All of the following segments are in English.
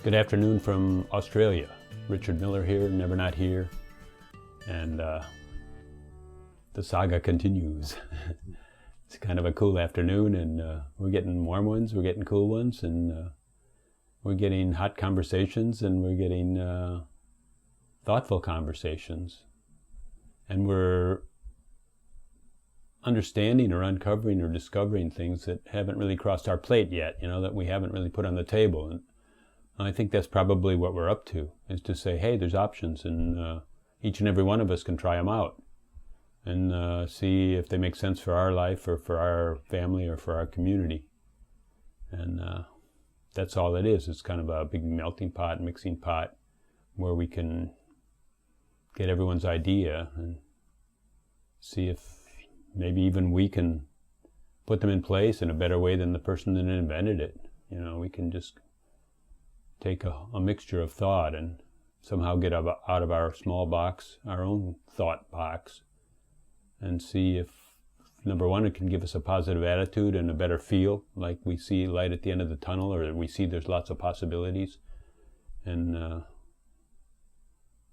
Good afternoon from Australia. Richard Miller here, Never Not Here, and the saga continues. It's kind of a cool afternoon, and we're getting warm ones, we're getting cool ones, and we're getting hot conversations, and we're getting thoughtful conversations, and we're understanding or uncovering or discovering things that haven't really crossed our plate yet, that we haven't really put on the table. And I think that's probably what we're up to, is to say, hey, there's options, and each and every one of us can try them out and see if they make sense for our life or for our family or for our community. And that's all it is. It's kind of a big melting pot, mixing pot, where we can get everyone's idea and see if maybe even we can put them in place in a better way than the person that invented it. We can just take a mixture of thought and somehow get out of our small box, our own thought box, and see if, number one, it can give us a positive attitude and a better feel, like we see light at the end of the tunnel, or we see there's lots of possibilities, and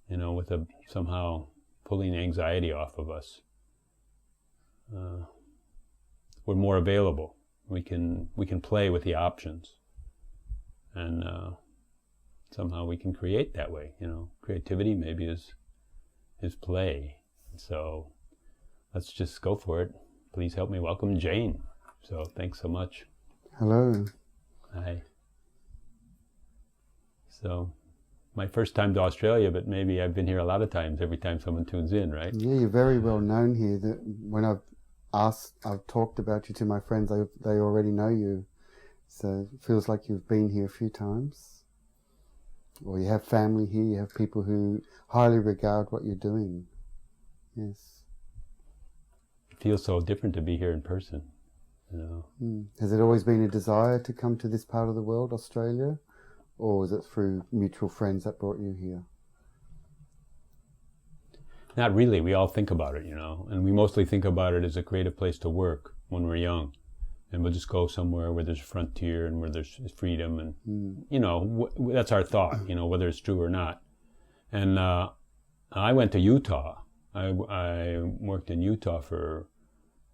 with somehow pulling anxiety off of us. We're more available. We can play with the options, and somehow we can create that way. Creativity maybe is play. So let's just go for it. Please help me welcome Jain. So thanks so much. Hello. Hi. So my first time to Australia, but maybe I've been here a lot of times, every time someone tunes in, right? Yeah, you're very well known here. That when I've talked about you to my friends, they already know you. So it feels like you've been here a few times. Or you have family here, you have people who highly regard what you're doing. Yes. It feels so different to be here in person, Has it always been a desire to come to this part of the world, Australia? Or was it through mutual friends that brought you here? Not really. We all think about it, and we mostly think about it as a creative place to work when we're young. And we'll just go somewhere where there's a frontier and where there's freedom, and, that's our thought, whether it's true or not. And I went to Utah. I worked in Utah for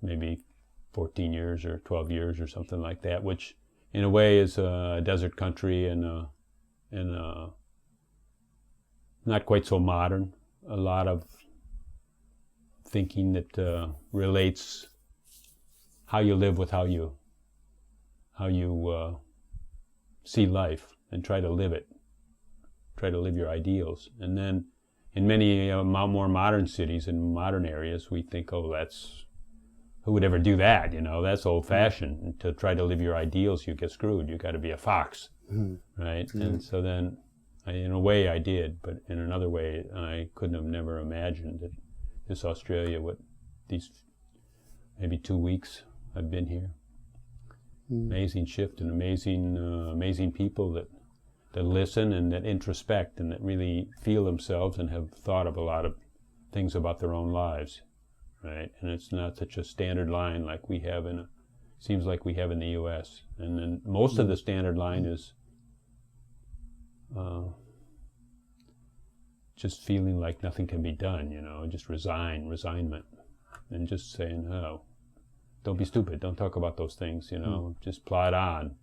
maybe 14 years or 12 years or something like that, which in a way is a desert country and not quite so modern. A lot of thinking that relates how you live with how you see life, and try to live it. Try to live your ideals. And then in many more modern cities and modern areas, we think, oh, who would ever do that? That's old-fashioned. And to try to live your ideals, you get screwed. You got to be a fox, right? Mm-hmm. And so then, in a way, I did, but in another way, I couldn't have never imagined that this Australia, these maybe 2 weeks I've been here. Amazing shift, and amazing people that listen and that introspect and that really feel themselves and have thought of a lot of things about their own lives, right? And it's not such a standard line like we have seems like we have in the U.S. And then most of the standard line is just feeling like nothing can be done, just resignment, and just saying, oh, don't be stupid. Don't talk about those things, just plod on.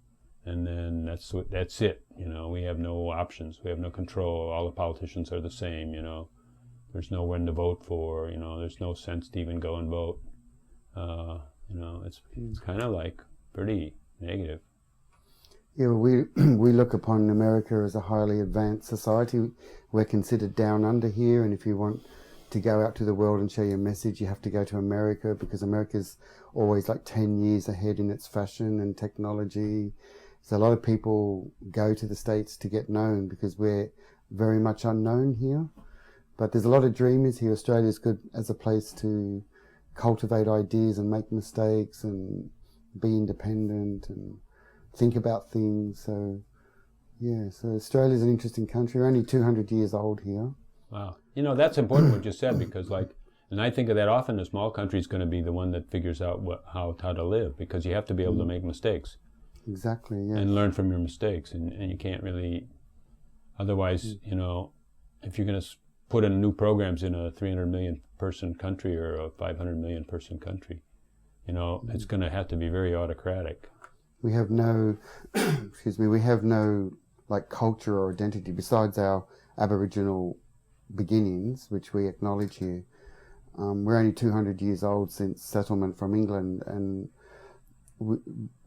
And then that's it, we have no options. We have no control. All the politicians are the same, There's no one to vote for, there's no sense to even go and vote. It's kind of like pretty negative. Yeah, we look upon America as a highly advanced society. We're considered down under here, and if you want to go out to the world and share your message, you have to go to America, because America's always like 10 years ahead in its fashion and technology. So a lot of people go to the States to get known because we're very much unknown here. But there's a lot of dreamers here. Australia's good as a place to cultivate ideas and make mistakes and be independent and think about things. So yeah, so Australia's an interesting country. We're only 200 years old here. Wow. That's important what you said, because and I think of that often, a small country is going to be the one that figures out how to live, because you have to be able to make mistakes. Exactly, yeah. And learn from your mistakes, and you can't really Otherwise, you know, if you're going to put in new programs in a 300 million person country or a 500 million person country, you know, it's going to have to be very autocratic. We have no, excuse me, we have no like culture or identity besides our Aboriginal beginnings, which we acknowledge here. We're only 200 years old since settlement from England, and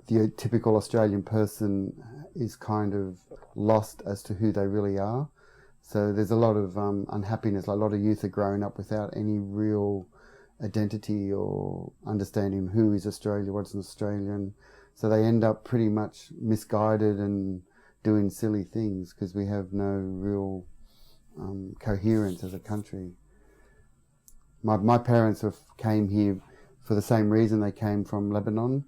the typical Australian person is kind of lost as to who they really are. So there's a lot of unhappiness. Like a lot of youth are growing up without any real identity or understanding who is Australia, what's an Australian. So they end up pretty much misguided and doing silly things because we have no real coherence as a country. My parents came here for the same reason. They came from Lebanon,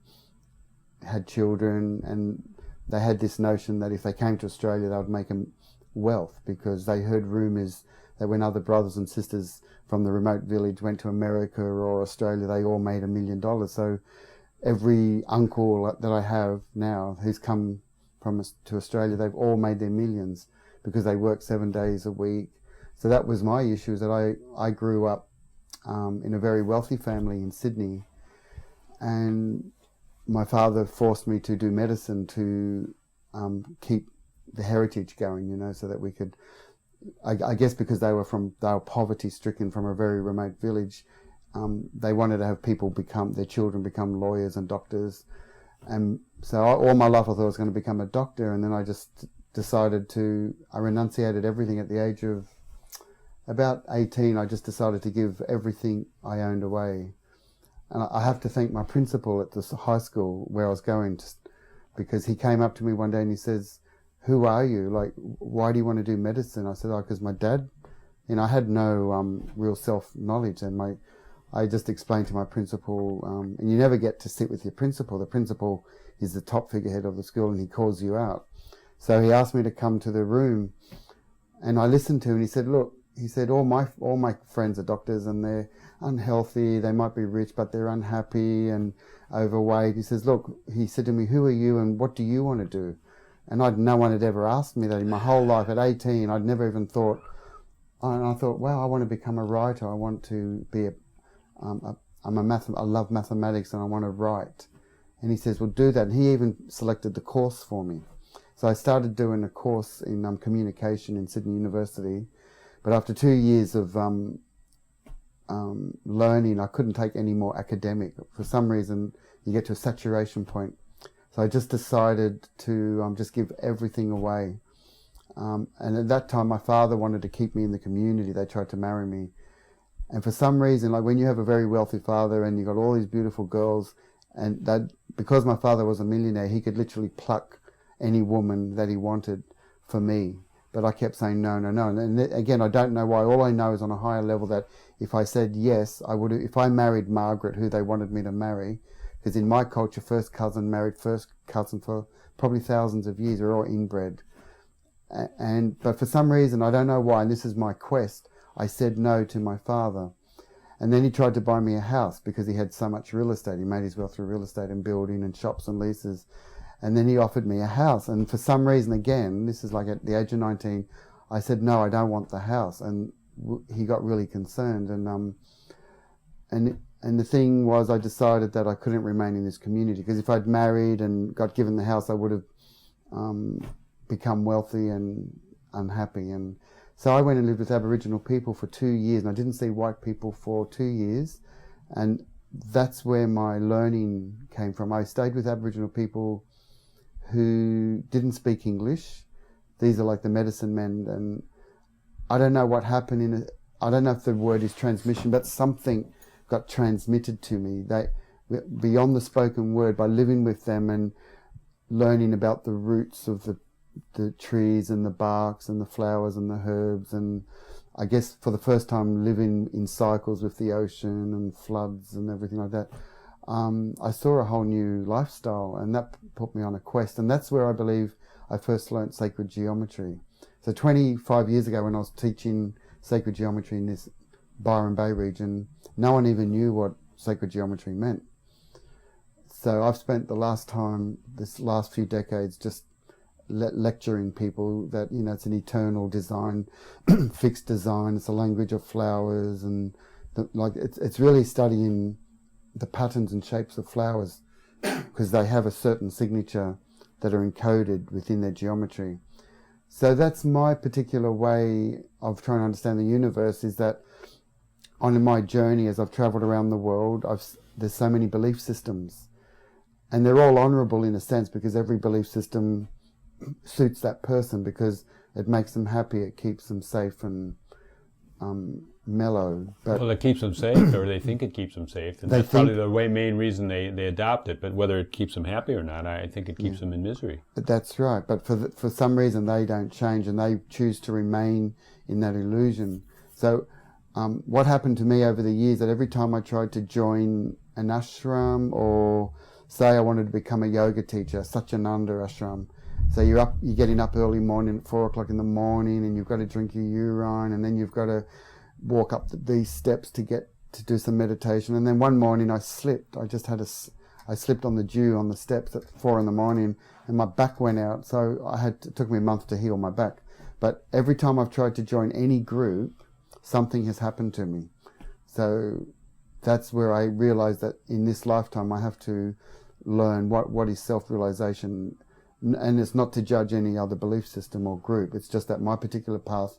had children, and they had this notion that if they came to Australia they would make them wealth, because they heard rumours that when other brothers and sisters from the remote village went to America or Australia, they all made $1 million. So every uncle that I have now who's come to Australia, they've all made their millions because they work 7 days a week. So that was my issue, is that I grew up in a very wealthy family in Sydney, and my father forced me to do medicine to keep the heritage going, you know, so that we could, I guess because they were poverty stricken from a very remote village, they wanted to have their children become lawyers and doctors. And so all my life I thought I was going to become a doctor, and then I just I renunciated everything at the age of about 18. I just decided to give everything I owned away. And I have to thank my principal at this high school where I was going, because he came up to me one day and he says, "Who are you? Like, why do you want to do medicine?" I said, "Oh, because my dad," you know, I had no real self-knowledge, and I just explained to my principal, and you never get to sit with your principal. The principal is the top figurehead of the school, and he calls you out. So he asked me to come to the room, and I listened to him, and he said, "Look," he said, all my friends are doctors, and they're unhealthy. They might be rich, but they're unhappy and overweight. He says, "Look," he said to me, "who are you and what do you want to do?" And no one had ever asked me that in my whole life. At 18, I'd never even thought. And I thought, wow, I want to become a writer. I want to be I love mathematics and I want to write. And he says, "Well, do that." And he even selected the course for me. So I started doing a course in communication in Sydney University. But after 2 years of learning, I couldn't take any more academic. For some reason, you get to a saturation point. So I just decided to just give everything away. And at that time, my father wanted to keep me in the community. They tried to marry me. And for some reason, like when you have a very wealthy father and you got all these beautiful girls, and that because my father was a millionaire, he could literally pluck any woman that he wanted for me. But I kept saying no, no, no. And again, I don't know why. All I know is on a higher level that if I said yes, I would. If I married Margaret, who they wanted me to marry, because in my culture, first cousin married first cousin for probably thousands of years. We're all inbred. But for some reason, I don't know why, and this is my quest, I said no to my father. And then he tried to buy me a house because he had so much real estate. He made his wealth through real estate and building and shops and leases. And then he offered me a house. And for some reason, again, this is like at the age of 19, I said, "No, I don't want the house." And he got really concerned. And the thing was, I decided that I couldn't remain in this community, because if I'd married and got given the house, I would have become wealthy and unhappy. And so I went and lived with Aboriginal people for 2 years, and I didn't see white people for 2 years. And that's where my learning came from. I stayed with Aboriginal people who didn't speak English. These are like the medicine men, and I don't know what happened I don't know if the word is transmission, but something got transmitted to me. Beyond the spoken word, by living with them and learning about the roots of the trees and the barks and the flowers and the herbs, and I guess for the first time living in cycles with the ocean and floods and everything like that, I saw a whole new lifestyle, and that put me on a quest. And that's where I believe I first learnt sacred geometry. So 25 years ago, when I was teaching sacred geometry in this Byron Bay region, no one even knew what sacred geometry meant. So I've spent this last few decades just lecturing people that, it's an eternal design, fixed design. It's a language of flowers, and it's really studying the patterns and shapes of flowers because they have a certain signature that are encoded within their geometry. So that's my particular way of trying to understand the universe, is that on my journey as I've traveled around the world, there's so many belief systems, and they're all honorable in a sense because every belief system suits that person because it makes them happy, it keeps them safe and mellow. But well, it keeps them safe, or they think it keeps them safe, and that's probably the main reason they adopt it. But whether it keeps them happy or not, I think it keeps them in misery. That's right. But for some reason they don't change, and they choose to remain in that illusion. So what happened to me over the years, that every time I tried to join an ashram, or say I wanted to become a yoga teacher, Satyananda ashram, so you're getting up early morning at 4 o'clock in the morning, and you've got to drink your urine, and then you've got to walk up these steps to do some meditation. And then one morning I slipped. I slipped on the dew on the steps at 4 in the morning, and my back went out. So it took me a month to heal my back. But every time I've tried to join any group, something has happened to me. So that's where I realized that in this lifetime I have to learn what is self-realization. And it's not to judge any other belief system or group. It's just that my particular path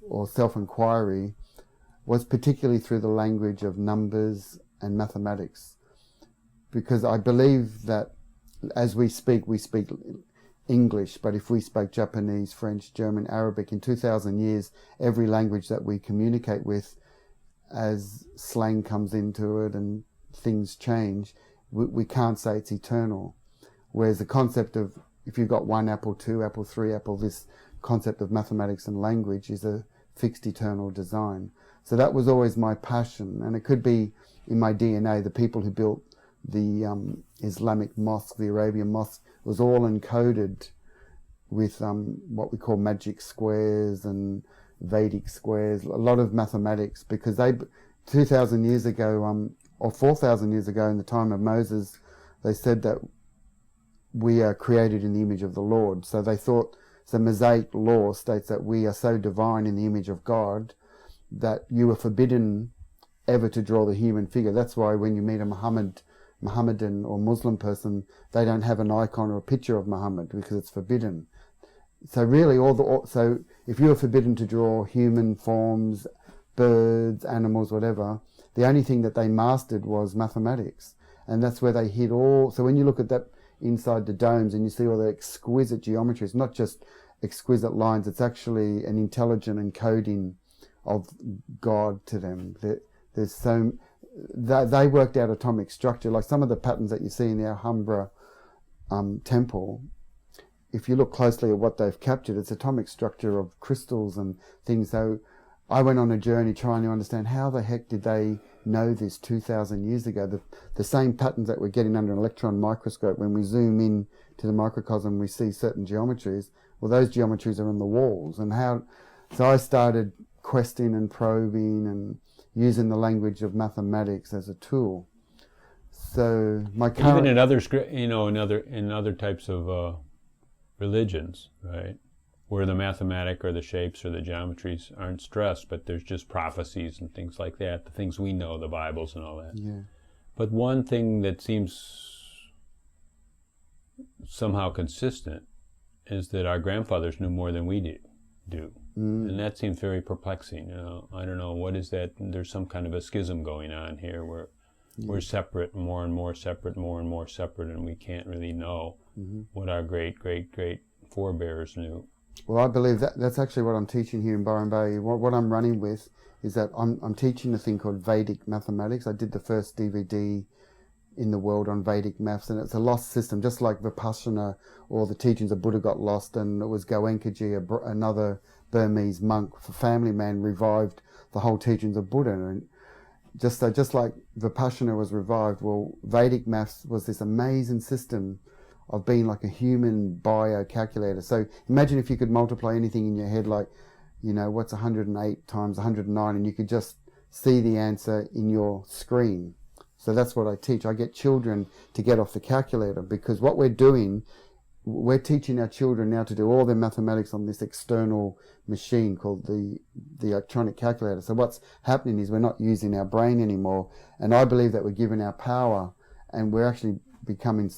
or self-inquiry was particularly through the language of numbers and mathematics. Because I believe that as we speak English, but if we spoke Japanese, French, German, Arabic, in 2,000 years, every language that we communicate with, as slang comes into it and things change, we can't say it's eternal. Whereas the concept of, if you've got 1 apple, 2 apple, 3 apple, this concept of mathematics and language is a fixed eternal design. So that was always my passion, and it could be in my DNA. The people who built the Islamic mosque, the Arabian mosque, was all encoded with what we call magic squares and Vedic squares, a lot of mathematics, because 2,000 years ago, or 4,000 years ago in the time of Moses, they said that we are created in the image of the Lord. So they thought, the Mosaic law states that we are so divine in the image of God that you are forbidden ever to draw the human figure. That's why when you meet a Mohammedan or Muslim person, they don't have an icon or a picture of Muhammad because it's forbidden. So really, so if you were forbidden to draw human forms, birds, animals, whatever, the only thing that they mastered was mathematics, and that's where they hid all. So when you look at that inside the domes and you see all the exquisite geometry, it's not just exquisite lines, it's actually an intelligent encoding of God to them. There's so they worked out atomic structure, like some of the patterns that you see in the Alhambra temple. If you look closely at what they've captured, it's atomic structure of crystals and things. So I went on a journey trying to understand how the heck did they know this 2,000 years ago. The same patterns that we're getting under an electron microscope, when we zoom in to the microcosm, we see certain geometries. Well, those geometries are on the walls. And so I started questing and probing and using the language of mathematics as a tool. So my current... Even in other, in other types of religions, right, where the mathematic or the shapes or the geometries aren't stressed, but there's just prophecies and things like that, the things we know, the Bibles and all that. Yeah. But one thing that seems somehow consistent is that our grandfathers knew more than we do. And that seems very perplexing. I don't know, what is that? There's some kind of a schism going on here where we're separate, more and more separate, more and more separate, and we can't really know what our great, great, great forebears knew. Well, I believe that's actually what I'm teaching here in Byron Bay. What I'm running with is that I'm teaching a thing called Vedic mathematics. I did the first DVD in the world on Vedic maths, and it's a lost system, just like Vipassana or the teachings of Buddha got lost, and it was Goenkaji, another Burmese monk, family man, revived the whole teachings of Buddha. And just like Vipassana was revived, well, Vedic maths was this amazing system of being like a human bio-calculator. So imagine if you could multiply anything in your head, like, what's 108 times 109, and you could just see the answer in your screen. So that's what I teach. I get children to get off the calculator, because what we're doing we're teaching our children now to do all their mathematics on this external machine called the electronic calculator. So what's happening is we're not using our brain anymore, and I believe that we're giving our power, and we're actually becoming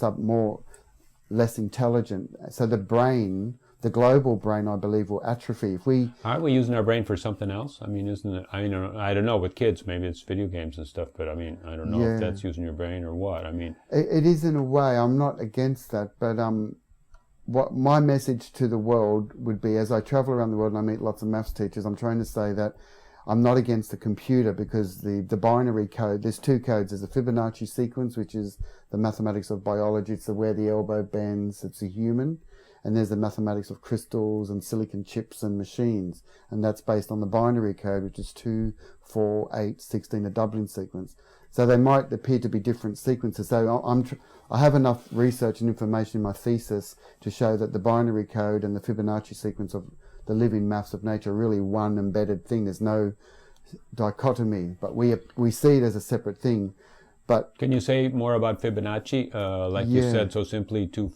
less intelligent. So the brain, the global brain, I believe, will atrophy. If we Aren't we using our brain for something else? I mean, isn't it? I don't know. With kids, maybe it's video games and stuff. But I mean, I don't know if that's using your brain or what. I mean, it is in a way. I'm not against that, but what my message to the world would be, as I travel around the world and I meet lots of maths teachers, I'm trying to say that I'm not against the computer, because the binary code, there's two codes. There's a Fibonacci sequence, which is the mathematics of biology. It's where the elbow bends. It's a human. And there's the mathematics of crystals and silicon chips and machines. And that's based on the binary code, which is 2, 4, 8, 16, a doubling sequence. So they might appear to be different sequences. So I have enough research and information in my thesis to show that the binary code and the Fibonacci sequence of the living maths of nature are really one embedded thing. There's no dichotomy, but we see it as a separate thing. But can you say more about Fibonacci? You said so simply, 2,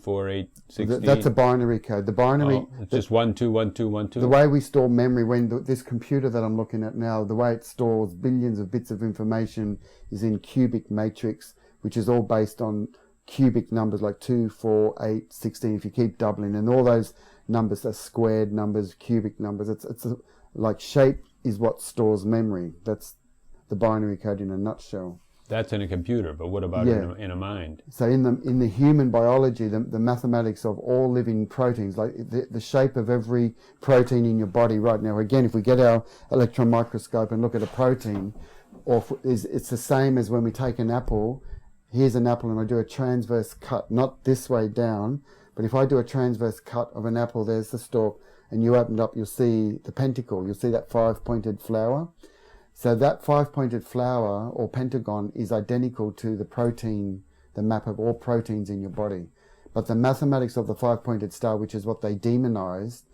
4, 8, 16. That's a binary code. The binary. It's just 1, 2, 1, 2, 1, 2. The way we store memory, this computer that I'm looking at now, the way it stores billions of bits of information is in cubic matrix, which is all based on cubic numbers like 2, 4, 8, 16. If you keep doubling, and all those numbers are squared numbers, cubic numbers. Like shape is what stores memory. That's the binary code in a nutshell. That's in a computer, but what about in a mind? So in the human biology, the mathematics of all living proteins, like the shape of every protein in your body right now. Again, if we get our electron microscope and look at a protein, it's the same as when we take an apple. Here's an apple, and I do a transverse cut, not this way down, but if I do a transverse cut of an apple, there's the stalk, and you open it up, you'll see the pentacle. You'll see that 5-pointed flower. So that 5-pointed flower or pentagon is identical to the protein, the map of all proteins in your body. But the mathematics of the 5-pointed star, which is what they demonized,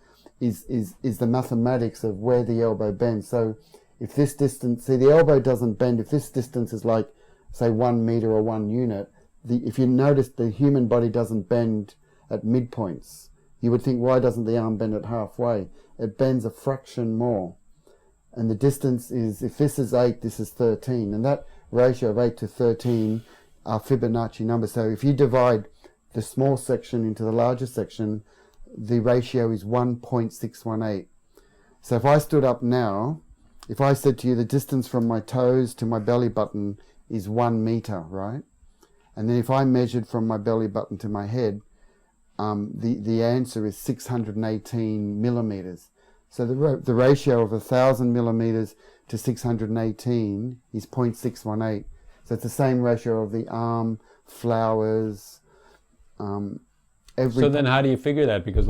is the mathematics of where the elbow bends. So if this distance, see, the elbow doesn't bend. If this distance is like, say, 1 meter or 1 unit, if you notice the human body doesn't bend at midpoints. You would think, why doesn't the arm bend at halfway? It bends a fraction more. And the distance is, if this is 8, this is 13. And that ratio of 8 to 13 are Fibonacci numbers. So if you divide the small section into the larger section, the ratio is 1.618. So if I stood up now, if I said to you the distance from my toes to my belly button is 1 meter, right? And then if I measured from my belly button to my head, the answer is 618 millimeters. So the ratio of 1,000 millimeters to 618 is 0.618. So it's the same ratio of the arm, flowers, So then how do you figure that? Because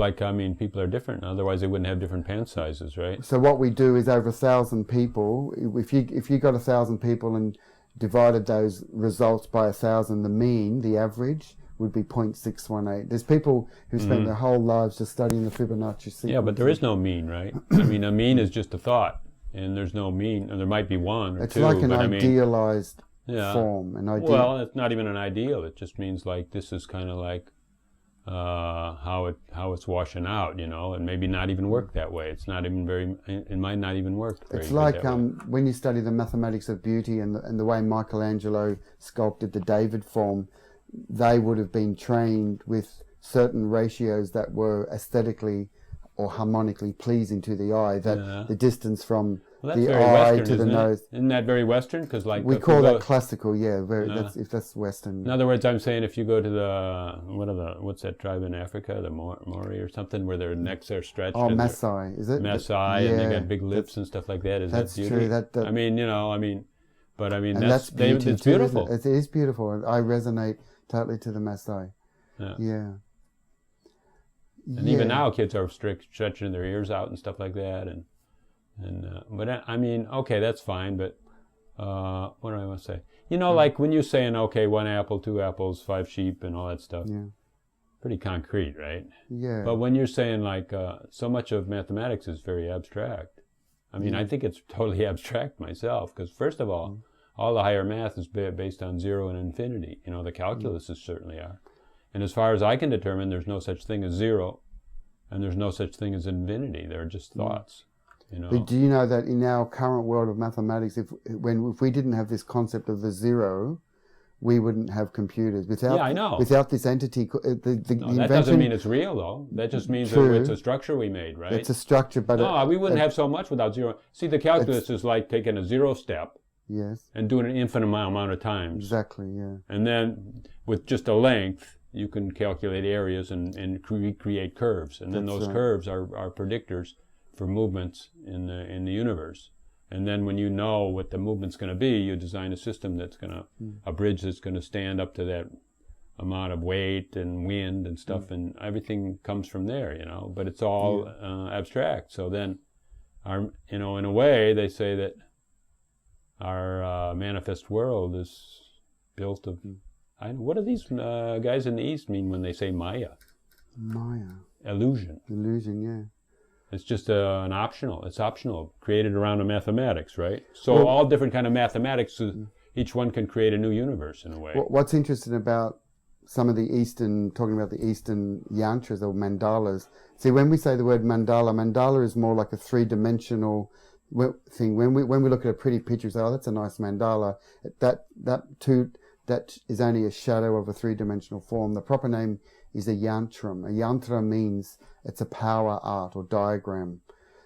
people are different. Otherwise they wouldn't have different pant sizes, right? So what we do is over 1,000 people, if you got 1,000 people and divided those results by 1,000, the mean, the average, would be 0.618. There's people who spend their whole lives just studying the Fibonacci sequence. Yeah, but there is no mean, right? I mean, a mean is just a thought, and there's no mean, and there might be one or it's two. It's like an idealized form. Well, it's not even an ideal. It just means like this is kind of like how it's washing out, and maybe not even work that way. It's not even it might not even work very It's like that way. when you study the mathematics of beauty and the way Michelangelo sculpted the David form, they would have been trained with certain ratios that were aesthetically or harmonically pleasing to the eye, that the distance from the eye Western, to the nose. Isn't that very Western? Because we call that classical, that's Western. In other words, I'm saying if you go to what's that tribe in Africa, the Maori or something, where their necks are stretched. Oh, Maasai, is it? Maasai, and they got big lips and stuff like that. Is that's that beauty? True. That's beauty it's beautiful. It is beautiful. I resonate totally to the Maasai. Yeah. And even now, kids are stretching their ears out and stuff like that. Okay, that's fine. But what do I want to say? Like when you're saying, okay, 1 apple, 2 apples, 5 sheep, and all that stuff. Yeah. Pretty concrete, right? Yeah. But when you're saying so much of mathematics is very abstract. I think it's totally abstract myself. Because first of all the higher math is based on 0 and infinity. The calculuses certainly are. And as far as I can determine, there's no such thing as zero, and there's no such thing as infinity. They're just thoughts. You know? But do you know that in our current world of mathematics, if we didn't have this concept of the zero, we wouldn't have computers. Yeah, I know. Without this entity, the No, that doesn't mean it's real, though. That just means that it's a structure we made, right? It's a structure, but... No, we wouldn't have so much without zero. See, the calculus is like taking a zero step and doing an infinite amount of times. Exactly, yeah. And then with just a length, you can calculate areas and create curves. And then those curves are predictors for movements in the universe. And then when you know what the movement's going to be, you design a system that's going to, a bridge that's going to stand up to that amount of weight and wind and stuff, and everything comes from there, you know. But it's all abstract. So then, in a way, they say that our manifest world is built of. What do these guys in the East mean when they say Maya? Maya. Illusion. Illusion, yeah. It's just an optional. It's optional, created around the mathematics, right? So all different kind of mathematics, each one can create a new universe in a way. What's interesting about some of the Eastern, talking about the Eastern yantras or mandalas, see, when we say the word mandala is more like a three-dimensional thing. When we look at a pretty picture, we say, oh, that's a nice mandala. That is only a shadow of a three-dimensional form. The proper name is a yantram. A yantra means it's a power art or diagram.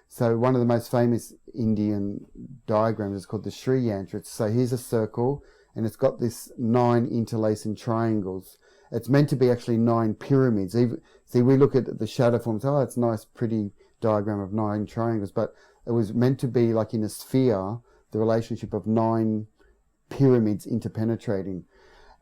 So one of the most famous Indian diagrams is called the Sri Yantra. So here's a circle, and it's got this 9 interlacing triangles. It's meant to be actually 9 pyramids. See, we look at the shadow forms, oh, it's a nice, pretty diagram of 9 triangles, but it was meant to be like in a sphere, the relationship of 9 pyramids interpenetrating.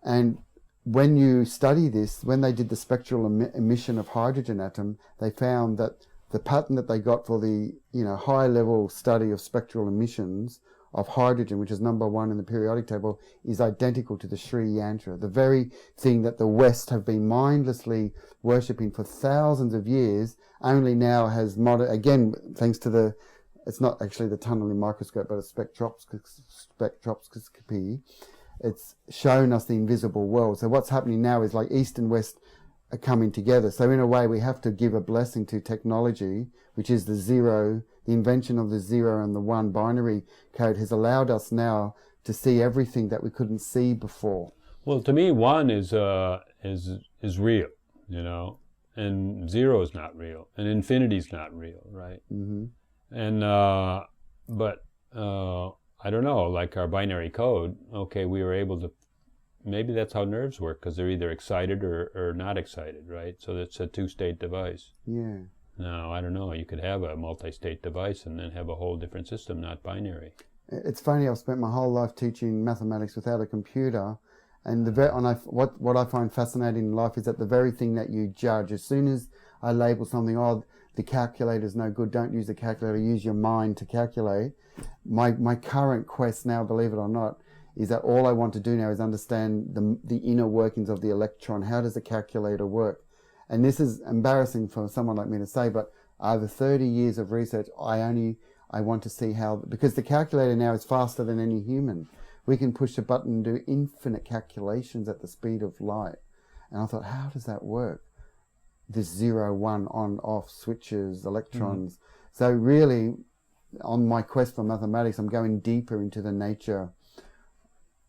And when you study this, when they did the spectral emission of hydrogen atom, they found that the pattern that they got for the high level study of spectral emissions of hydrogen, which is number 1 in the periodic table, is identical to the Sri Yantra, the very thing that the West have been mindlessly worshipping for thousands of years, only now has again, thanks to it's not actually the tunneling microscope, but a spectroscopy. It's shown us the invisible world. So what's happening now is like East and West are coming together. So in a way, we have to give a blessing to technology, which is the zero. The invention of the 0 and the 1 binary code has allowed us now to see everything that we couldn't see before. Well, to me, 1 is real, and 0 is not real, and infinity is not real, right? Mm-hmm. And but I don't know, like our binary code, okay, we were able to, maybe that's how nerves work, because they're either excited or not excited, right? So it's a 2-state device. Yeah. Now, I don't know, you could have a multi-state device and then have a whole different system, not binary. It's funny, I've spent my whole life teaching mathematics without a computer, and what I find fascinating in life is that the very thing that you judge, as soon as I label something, oh, the calculator's no good, don't use the calculator, use your mind to calculate. My current quest now, believe it or not, is that all I want to do now is understand the inner workings of the electron. How does the calculator work? And this is embarrassing for someone like me to say, but over 30 years of research, I want to see how, because the calculator now is faster than any human. We can push a button and do infinite calculations at the speed of light. And I thought, how does that work? This 0, 1, on, off, switches, electrons. So really, on my quest for mathematics, I'm going deeper into the nature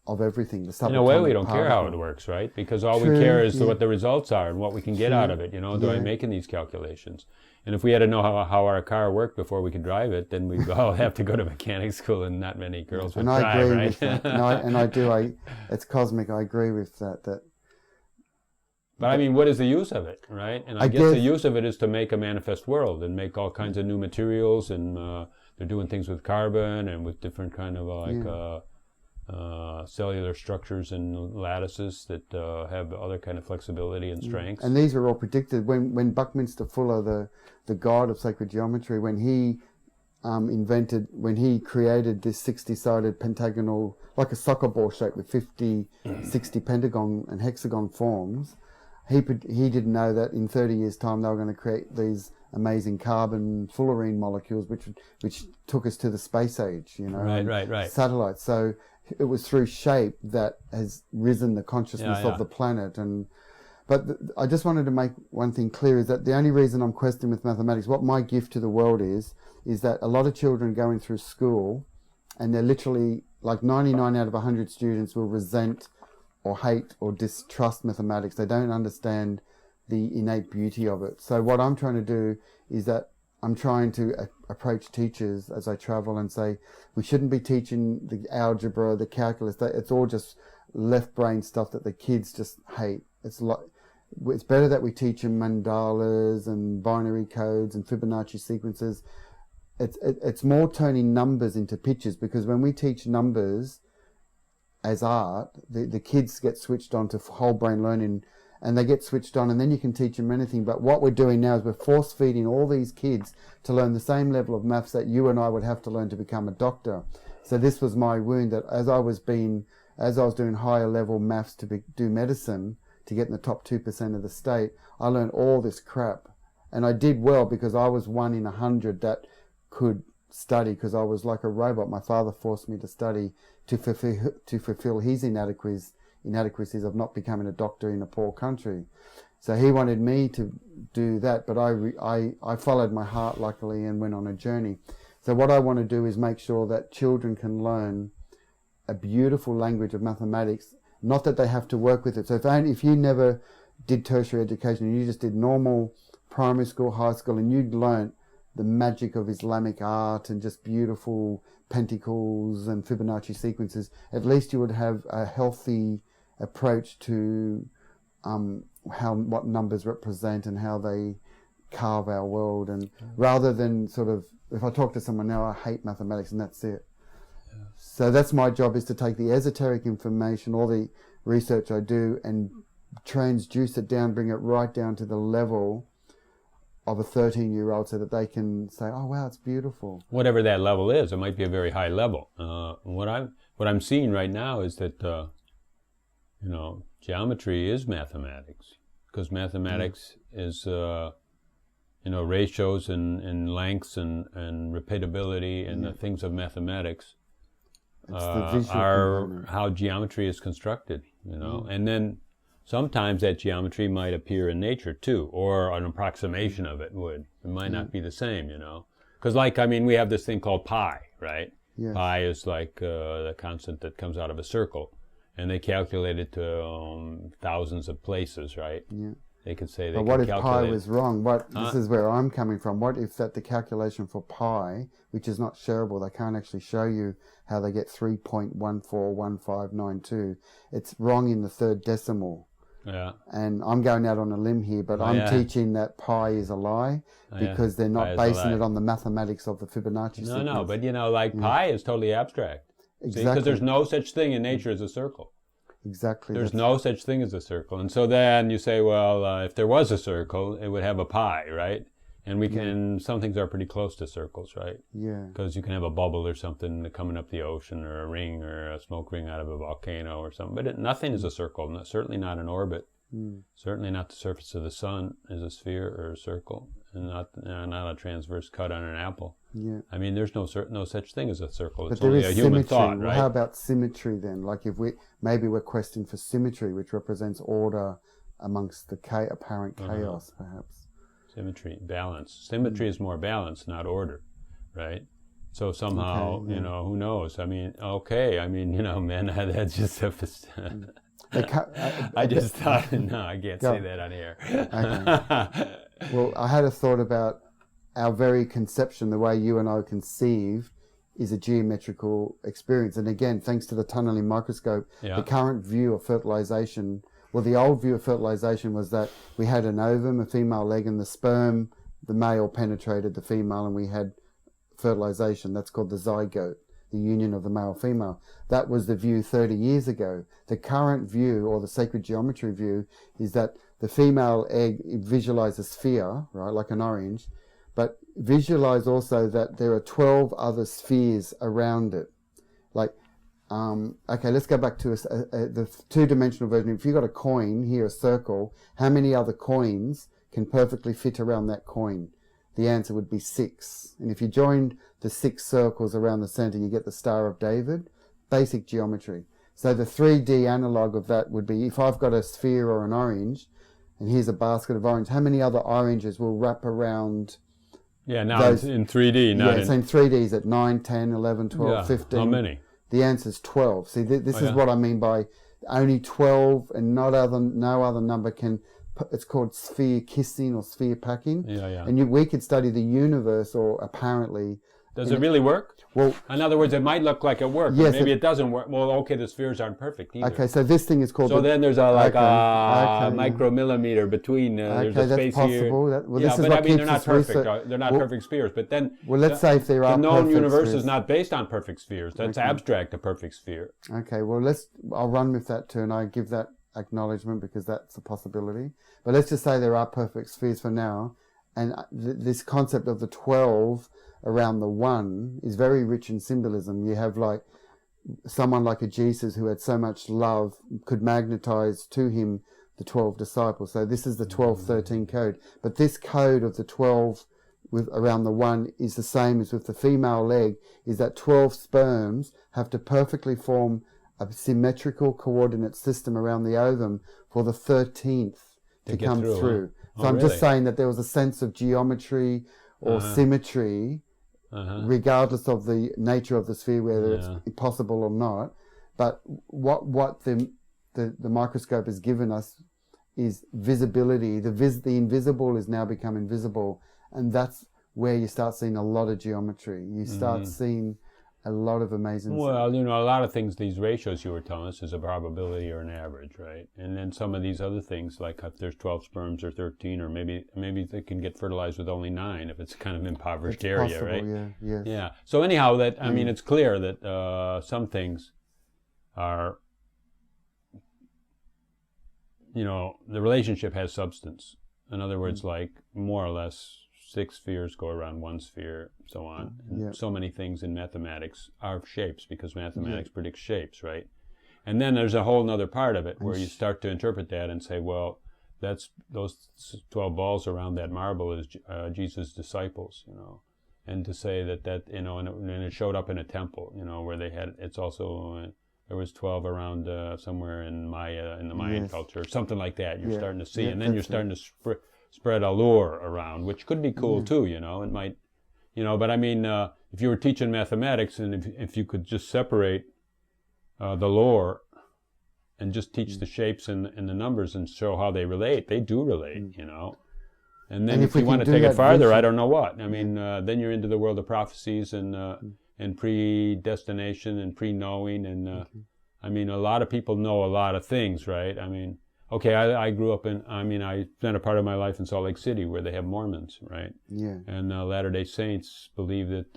of everything. In a way, we don't care how it works, right? Because all we care is what the results are and what we can get out of it. Do I making these calculations? And if we had to know how our car worked before we could drive it, then we'd all have to go to mechanic school, and not many girls would drive, I agree right? with that. And I do. It's cosmic. I agree with that. But I mean, what is the use of it, right? And I guess the use of it is to make a manifest world and make all kinds of new materials, and they're doing things with carbon and with different kind of cellular structures and lattices that have other kind of flexibility and strengths. And these were all predicted when Buckminster Fuller, the god of sacred geometry, when he created this 60-sided pentagonal, like a soccer ball shape with 60 pentagon and hexagon forms. He didn't know that in 30 years' time they were going to create these amazing carbon fullerene molecules, which took us to the space age, Right. Satellites. So it was through shape that has risen the consciousness of the planet. But I just wanted to make one thing clear, is that the only reason I'm questioning with mathematics, what my gift to the world is that a lot of children going through school, and they're literally like 99 out of 100 students will resent or hate or distrust mathematics. They don't understand the innate beauty of it. So what I'm trying to do is that I'm trying to approach teachers as I travel and say, we shouldn't be teaching the algebra, the calculus. It's all just left brain stuff that the kids just hate. It's better that we teach them mandalas and binary codes and Fibonacci sequences. It's more turning numbers into pictures, because when we teach numbers as art, the kids get switched on to whole brain learning, and they get switched on, and then you can teach them anything. But what we're doing now is we're force feeding all these kids to learn the same level of maths that you and I would have to learn to become a doctor. So this was my wound, that as I was doing higher level maths to do medicine, to get in the top 2% of the state, I learned all this crap. And I did well because I was 1 in 100 that could study, because I was like a robot. My father forced me to study to fulfill his inadequacies of not becoming a doctor in a poor country. So he wanted me to do that, but I followed my heart, luckily, and went on a journey. So what I want to do is make sure that children can learn a beautiful language of mathematics, not that they have to work with it. So if you never did tertiary education and you just did normal primary school, high school, and you'd learnt the magic of Islamic art and just beautiful pentacles and Fibonacci sequences, at least you would have a healthy approach to what numbers represent and how they carve our world. And rather than sort of, if I talk to someone now, I hate mathematics and that's it. Yeah. So that's my job, is to take the esoteric information, all the research I do, and transduce it down, bring it right down to the level of a 13-year-old, so that they can say, oh wow, it's beautiful. Whatever that level is, it might be a very high level. What I'm seeing right now is that geometry is mathematics, because mathematics is ratios and lengths and repeatability, and the things of mathematics are how geometry is constructed. And then sometimes that geometry might appear in nature too, or an approximation of it would. It might not be the same, Because we have this thing called pi, right? Yes. Pi is like the constant that comes out of a circle. And they calculate it to thousands of places, right? Yeah. They could say they But can what if calculate. pi was wrong? This is where I'm coming from. What if that the calculation for pi, which is not shareable, they can't actually show you how they get 3.141592. It's wrong in the third decimal. Yeah. And I'm going out on a limb here, but I'm teaching that pi is a lie, because they're not basing it on the mathematics of the Fibonacci sequence. No, but pi is totally abstract. Exactly. Because there's no such thing in nature as a circle. Exactly. There's no such thing as a circle. And so then you say, well, if there was a circle, it would have a pi, right? And some things are pretty close to circles, right? Yeah. Because you can have a bubble or something coming up the ocean, or a ring, or a smoke ring out of a volcano or something. But nothing is a circle, certainly not an orbit. Certainly not the surface of the sun is a sphere or a circle, and not a transverse cut on an apple. Yeah. There's no such thing as a circle. But it's only a human thought, well, right? how about symmetry then? Like if we're questioning for symmetry, which represents order amongst the apparent chaos, perhaps. Symmetry, balance. Symmetry is more balance, not order, right? So somehow, who knows? Man, that's just a... I just thought, no, I can't say that on here. Okay. Well, I had a thought about our very conception, the way you and I conceive, is a geometrical experience. And again, thanks to the tunneling microscope, the current view of fertilization, the old view of fertilization was that we had an ovum, a female leg, and the sperm, the male penetrated the female, and we had fertilization. That's called the zygote, the union of the male-female. That was the view 30 years ago. The current view, or the sacred geometry view, is that the female egg visualizes a sphere, right, like an orange, but visualize also that there are 12 other spheres around it. Like, okay, let's go back to the two-dimensional version. If you've got a coin here, a circle, how many other coins can perfectly fit around that coin? The answer would be 6. And if you joined the 6 circles around the center, you get the Star of David. Basic geometry. So the 3D analog of that would be, if I've got a sphere or an orange, and here's a basket of orange. How many other oranges will wrap around? Yeah, now it's in 3D, not in 3D is at 9, 10, 11, 12, 15. How many? The answer is 12. See, this is what I mean by only 12, and no other number can. It's called sphere kissing or sphere packing. Yeah. And we could study the universe, or apparently. Does it really work? Well, in other words, it might look like it works, yes, but maybe it doesn't work. Well, okay, the spheres aren't perfect either. Okay, so this thing is called. So then there's a micromillimeter between. There's a space that's here. possible. This is what they're not perfect. They're not perfect spheres. But then, let's say if there are the known perfect universe spheres. is not based on perfect spheres. That's abstract, a perfect sphere. Okay, well I'll run with that too, and I give that acknowledgement because that's a possibility. But let's just say there are perfect spheres for now, and this concept of the 12 around the 1 is very rich in symbolism. You have like someone like a Jesus who had so much love could magnetize to him the 12 disciples. So this is the 12-13 code. But this code of the 12 with around the 1 is the same as with the female leg, is that 12 sperms have to perfectly form a symmetrical coordinate system around the ovum for the 13th to come through. Huh? So I'm just saying that there was a sense of geometry or symmetry, regardless of the nature of the sphere, whether it's possible or not. But what the microscope has given us is visibility. The invisible is now becoming visible, and that's where you start seeing a lot of geometry. You start seeing a lot of amazing stuff. Well, a lot of things, these ratios you were telling us is a probability or an average, right? And then some of these other things, like if there's 12 sperms or 13, or maybe they can get fertilized with only 9 if it's kind of impoverished area, possible, right? Yeah. So anyhow, it's clear that some things are, the relationship has substance. In other words, like more or less 6 spheres go around 1 sphere, so on. And so many things in mathematics are shapes, because mathematics predicts shapes, right? And then there's a whole other part of it where you start to interpret that and say, well, that's those 12 balls around that marble is Jesus' disciples, and to say that and it showed up in a temple, where they had, it's also there was 12 around somewhere in the Mayan culture, or something like that. You're starting to see, and then you're starting to spread allure around, which could be cool too, it might, but I mean, if you were teaching mathematics, and if you could just separate the lore and just teach the shapes and the numbers and show how they relate, they do relate, and then if you want to take it farther, I don't know what, I mean, then you're into the world of prophecies and predestination and pre-knowing, and I mean, a lot of people know a lot of things, right? I mean, okay, I grew up I spent a part of my life in Salt Lake City where they have Mormons, right? Yeah. And Latter-day Saints believe that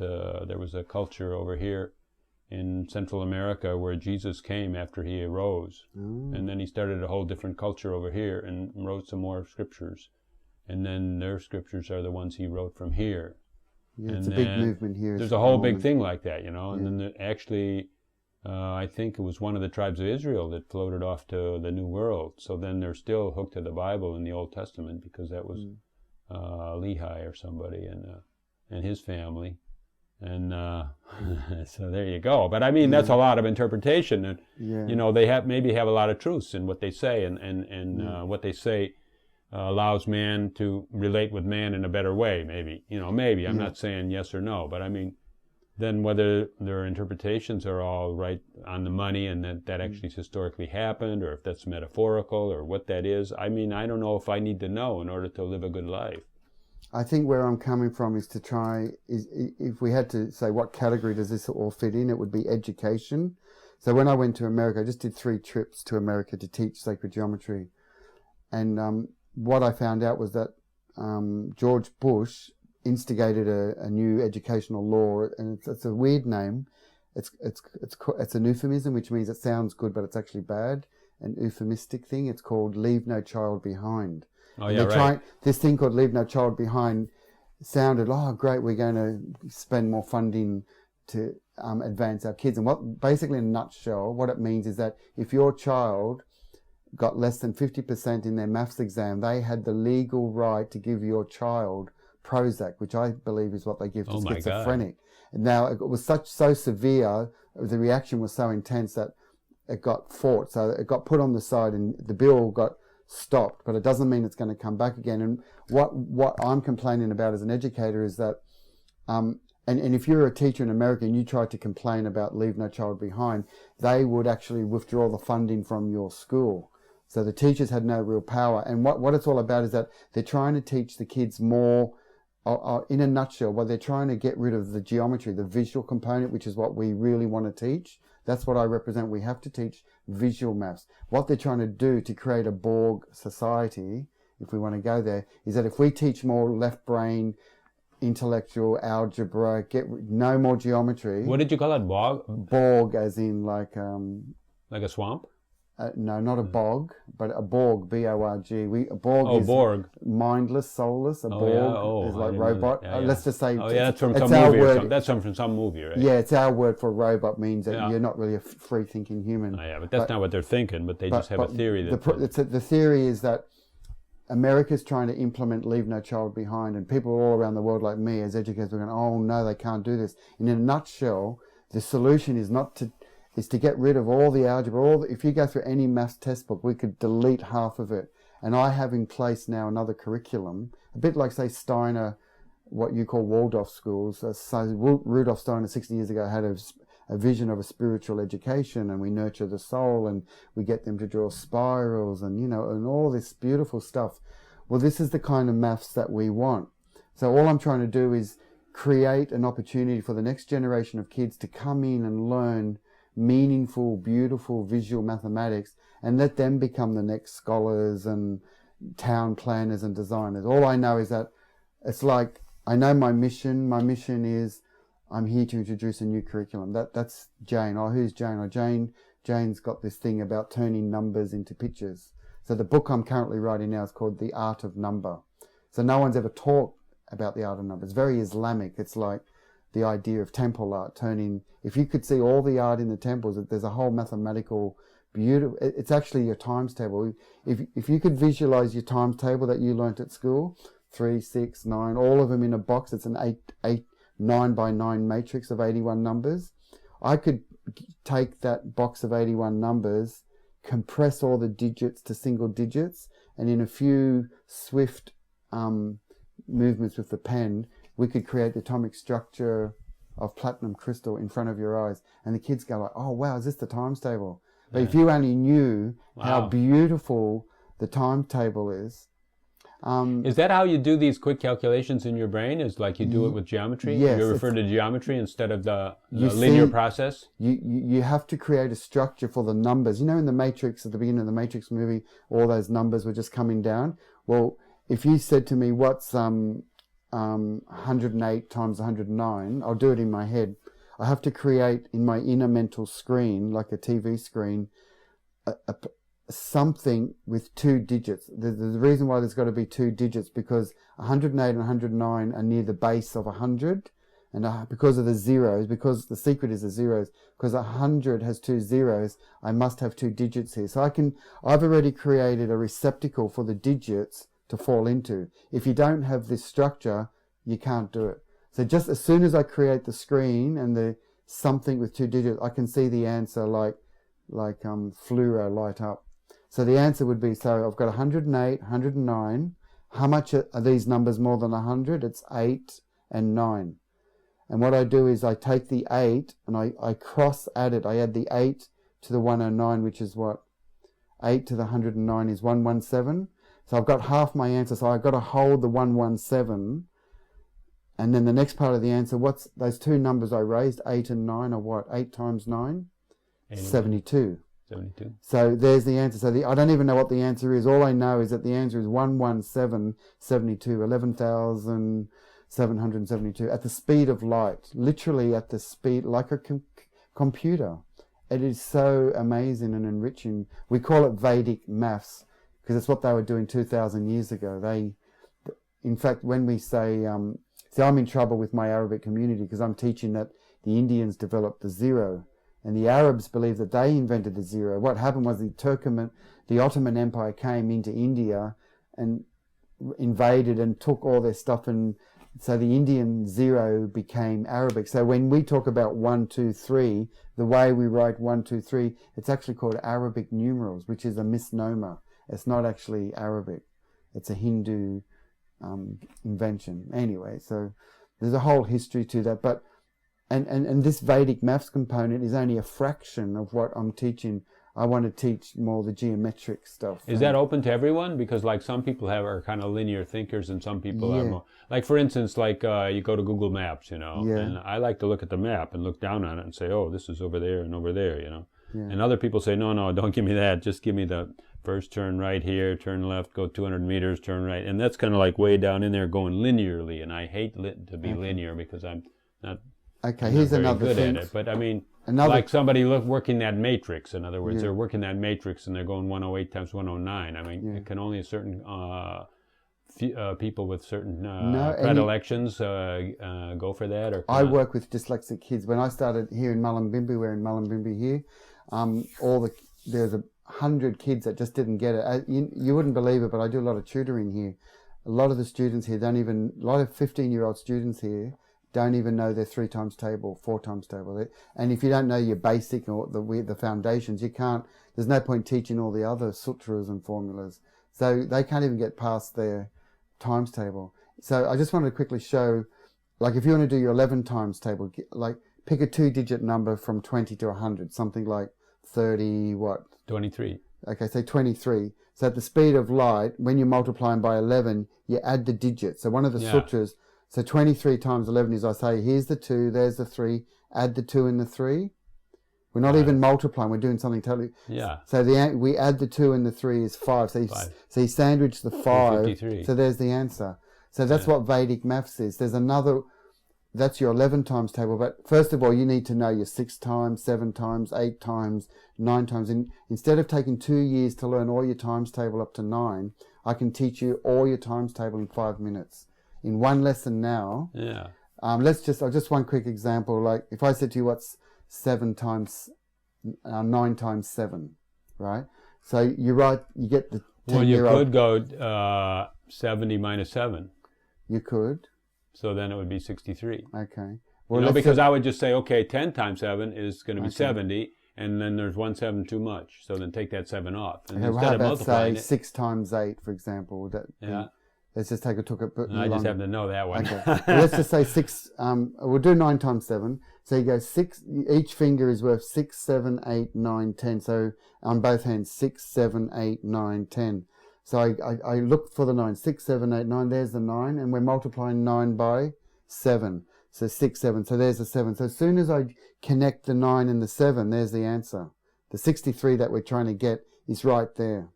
there was a culture over here in Central America where Jesus came after he arose. And then he started a whole different culture over here and wrote some more scriptures. And then their scriptures are the ones he wrote from here. Yeah, it's a big movement here. There's a whole big thing like that, and then actually... I think it was one of the tribes of Israel that floated off to the New World. So then they're still hooked to the Bible in the Old Testament, because that was Lehi or somebody and his family. And so there you go. But I mean, that's a lot of interpretation. And, they maybe have a lot of truths in what they say, and what they say allows man to relate with man in a better way, maybe. Maybe. I'm not saying yes or no, but I mean, then whether their interpretations are all right on the money and that actually historically happened, or if that's metaphorical, or what that is, I mean, I don't know if I need to know in order to live a good life. I think where I'm coming from is to try, if we had to say what category does this all fit in, it would be education. So when I went to America, I just did 3 trips to America to teach sacred geometry. And what I found out was that George Bush instigated a new educational law, and it's a weird name. It's an euphemism, which means it sounds good, but it's actually bad. An euphemistic thing. It's called Leave No Child Behind. Oh, yeah, right. This thing called Leave No Child Behind sounded, great, we're going to spend more funding to advance our kids. And basically in a nutshell, what it means is that if your child got less than 50% in their maths exam, they had the legal right to give your child Prozac, which I believe is what they give to schizophrenic. And now it was so severe, the reaction was so intense that it got fought. So it got put on the side, and the bill got stopped, but it doesn't mean it's going to come back again. And what I'm complaining about as an educator is that, and if you're a teacher in America and you try to complain about Leave No Child Behind, they would actually withdraw the funding from your school. So the teachers had no real power. And what it's all about is that they're trying to teach the kids more, in a nutshell, well, they're trying to get rid of the geometry, the visual component, which is what we really want to teach. That's what I represent. We have to teach visual maths. What they're trying to do to create a Borg society, if we want to go there, is that if we teach more left brain, intellectual, algebra, no more geometry. What did you call it? Borg, as in like a swamp? No, not a bog, but a Borg, B-O-R-G. A Borg is Borg. Mindless, soulless. A Borg is like robot. Let's just say that's from some movie. That's from some movie, right? Yeah, it's our word for robot, means that you're not really a free-thinking human. Oh, yeah, but that's not what they're thinking, but they just have a theory. The theory is that America's trying to implement Leave No Child Behind, and people all around the world like me as educators are going, oh no, they can't do this. And in a nutshell, the solution is to get rid of all the algebra. If you go through any maths textbook, we could delete half of it. And I have in place now another curriculum, a bit like, say, Steiner, what you call Waldorf schools. So Rudolf Steiner 60 years ago had a vision of a spiritual education, and we nurture the soul, and we get them to draw spirals and, and all this beautiful stuff. Well, this is the kind of maths that we want. So all I'm trying to do is create an opportunity for the next generation of kids to come in and learn meaningful, beautiful visual mathematics, and let them become the next scholars and town planners and designers. All I know is that it's like, I know my mission. My mission is I'm here to introduce a new curriculum. That's Jain. Oh, who's Jain? Oh, Jain's got this thing about turning numbers into pictures. So the book I'm currently writing now is called The Art of Number. So no one's ever talked about the art of number. It's very Islamic. It's like the idea of temple art, if you could see all the art in the temples, there's a whole mathematical beautiful, it's actually your times table. If you could visualize your times table that you learnt at school, 3, 6, 9, all of them in a box, it's an 9 by 9 matrix of 81 numbers. I could take that box of 81 numbers, compress all the digits to single digits, and in a few swift movements with the pen, we could create the atomic structure of platinum crystal in front of your eyes. And the kids go like, oh, wow, is this the times table? But if you only knew how beautiful the timetable is. Is that how you do these quick calculations in your brain? Is like you do it with geometry? Yes. You refer to geometry instead of the linear process? You have to create a structure for the numbers. You know, in the Matrix, at the beginning of the Matrix movie, all those numbers were just coming down. Well, if you said to me, what's 108 times 109, I'll do it in my head. I have to create in my inner mental screen, like a TV screen, something with 2 digits. The reason why there's got to be 2 digits, because 108 and 109 are near the base of 100, and because of the zeros, because the secret is the zeros, because 100 has 2 zeros, I must have 2 digits here. So I've already created a receptacle for the digits to fall into. If you don't have this structure, you can't do it. So just as soon as I create the screen and the something with 2 digits, I can see the answer like fluoro light up. So the answer would be, so I've got 108, 109. How much are these numbers more than 100? It's 8 and 9. And what I do is I take the 8 and I cross add it. I add the 8 to the 109, which is what? 8 to the 109 is 117. So I've got half my answer. So I've got to hold the 117. And then the next part of the answer, what's those 2 numbers I raised, 8 and 9, are what? 8 times 9? 72. 72. So there's the answer. So I don't even know what the answer is. All I know is that the answer is 11772, 11,772, at the speed of light, literally at the speed, like a computer. It is so amazing and enriching. We call it Vedic maths because it's what they were doing 2,000 years ago. In fact, when we say, see, I'm in trouble with my Arabic community because I'm teaching that the Indians developed the zero. And the Arabs believe that they invented the zero. What happened was the Ottoman Empire came into India and invaded and took all their stuff, and so the Indian zero became Arabic. So when we talk about 1, 2, 3, the way we write 1, 2, 3, it's actually called Arabic numerals, which is a misnomer. It's not actually Arabic. It's a Hindu invention. Anyway, so there's a whole history to that. But and this Vedic maths component is only a fraction of what I'm teaching. I want to teach more the geometric stuff. Is that open to everyone? Because like some people are kind of linear thinkers, and some people are more, like for instance, like you go to Google Maps, you know, and I like to look at the map and look down on it and say, oh, this is over there and over there, you know. And other people say, no, don't give me that. Just give me the first turn right here, turn left, go 200 meters, turn right. And that's kind of like way down in there going linearly. And I hate to be linear because I'm not, here's very another good thing. at it. But I mean, like somebody working that matrix. In other words, they're working that matrix and they're going 108 times 109. I mean, can only a certain people with certain predilections go for that? Or I work with dyslexic kids. When I started here in Mullumbimby, we're in Mullumbimby here, there's 100 kids that just didn't get it. You wouldn't believe it, but I do a lot of tutoring here. A lot of the students here a lot of 15-year-old students here don't even know their 3 times table, 4 times table. And if you don't know your basic or the foundations, there's no point teaching all the other sutras and formulas. So they can't even get past their times table. So I just wanted to quickly show, like if you want to do your 11 times table, like pick a 2-digit number from 20 to 100, something like 30, 23. Okay, say 23. So at the speed of light, when you're multiplying by 11, you add the digits. So one of the sutras, so 23 times 11 is, I say, here's the 2, there's the 3, add the 2 and the 3. We're not even multiplying, we're doing something totally... Yeah. So we add the 2 and the 3 is 5. So you sandwich the 5, so there's the answer. So that's what Vedic maths is. There's another... That's your 11 times table, but first of all, you need to know your 6 times, 7 times, 8 times, 9 times. And instead of taking 2 years to learn all your times table up to 9, I can teach you all your times table in 5 minutes. In one lesson now. Yeah. Just one quick example. Like if I said to you, what's 9 times 7, right? So you get the 10-year-old. Well, you could go 70 minus 7. You could. So then it would be 63. Okay. Well, because I would just say, okay, 10 times 7 is going to be 70, and then there's 1 7 too much. So then take that 7 off. And how about say 6 times 8, for example? Let's just take a took it. I just happen to know that one. Okay. Well, let's just say 6. We'll do 9 times 7. So you go 6. Each finger is worth 6, 7, 8, 9, 10. So on both hands, 6, 7, 8, 9, 10. So I look for the 9. 6, 7, 8, 9. There's the 9. And we're multiplying 9 by 7. So 6, 7. So there's the 7. So as soon as I connect the 9 and the 7, there's the answer. The 63 that we're trying to get is right there.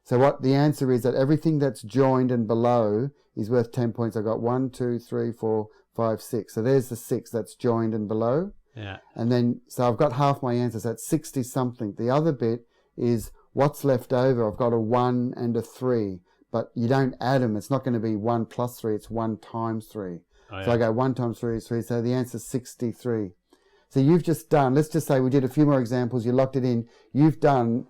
So what the answer is that everything that's joined and below is worth 10 points. I've got 1, 2, 3, 4, 5, 6. So there's the 6 that's joined and below. Yeah. And then, so I've got half my answer. So that's 60 something. The other bit is what's left over. I've got a 1 and a 3, but you don't add them. It's not going to be 1 plus 3. It's 1 times 3. Oh, yeah. So I go 1 times 3 is 3. So the answer is 63. So you've just done, let's just say we did a few more examples. You locked it in. You've done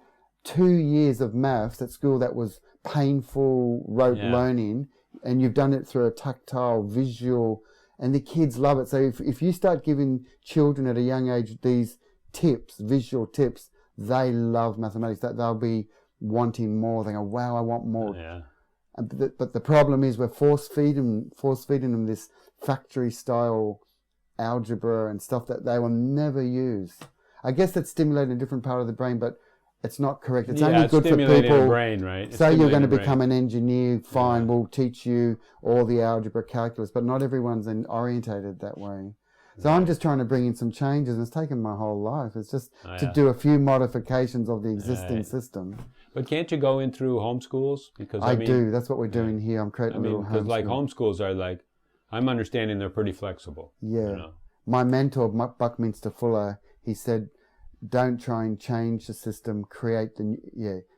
2 years of maths at school that was painful rote learning, and you've done it through a tactile, visual, and the kids love it. So if you start giving children at a young age these tips, visual tips, they love mathematics. That they'll be wanting more. They go, wow, I want more. Yeah. But the problem is we're force feeding them this factory style algebra and stuff that they will never use. I guess that's stimulating a different part of the brain, but it's not correct. It's only good for people. Brain, right? Say you're going to become an engineer, fine, we'll teach you all the algebra, calculus, but not everyone's orientated that way. So I'm just trying to bring in some changes, and it's taken my whole life. It's just to do a few modifications of the existing system. But can't you go in through homeschools? Because I do. That's what we're doing here. I'm creating a little homeschool. Because like homeschools are like, I'm understanding they're pretty flexible. Yeah. You know? My mentor, Buckminster Fuller, he said, don't try and change the system,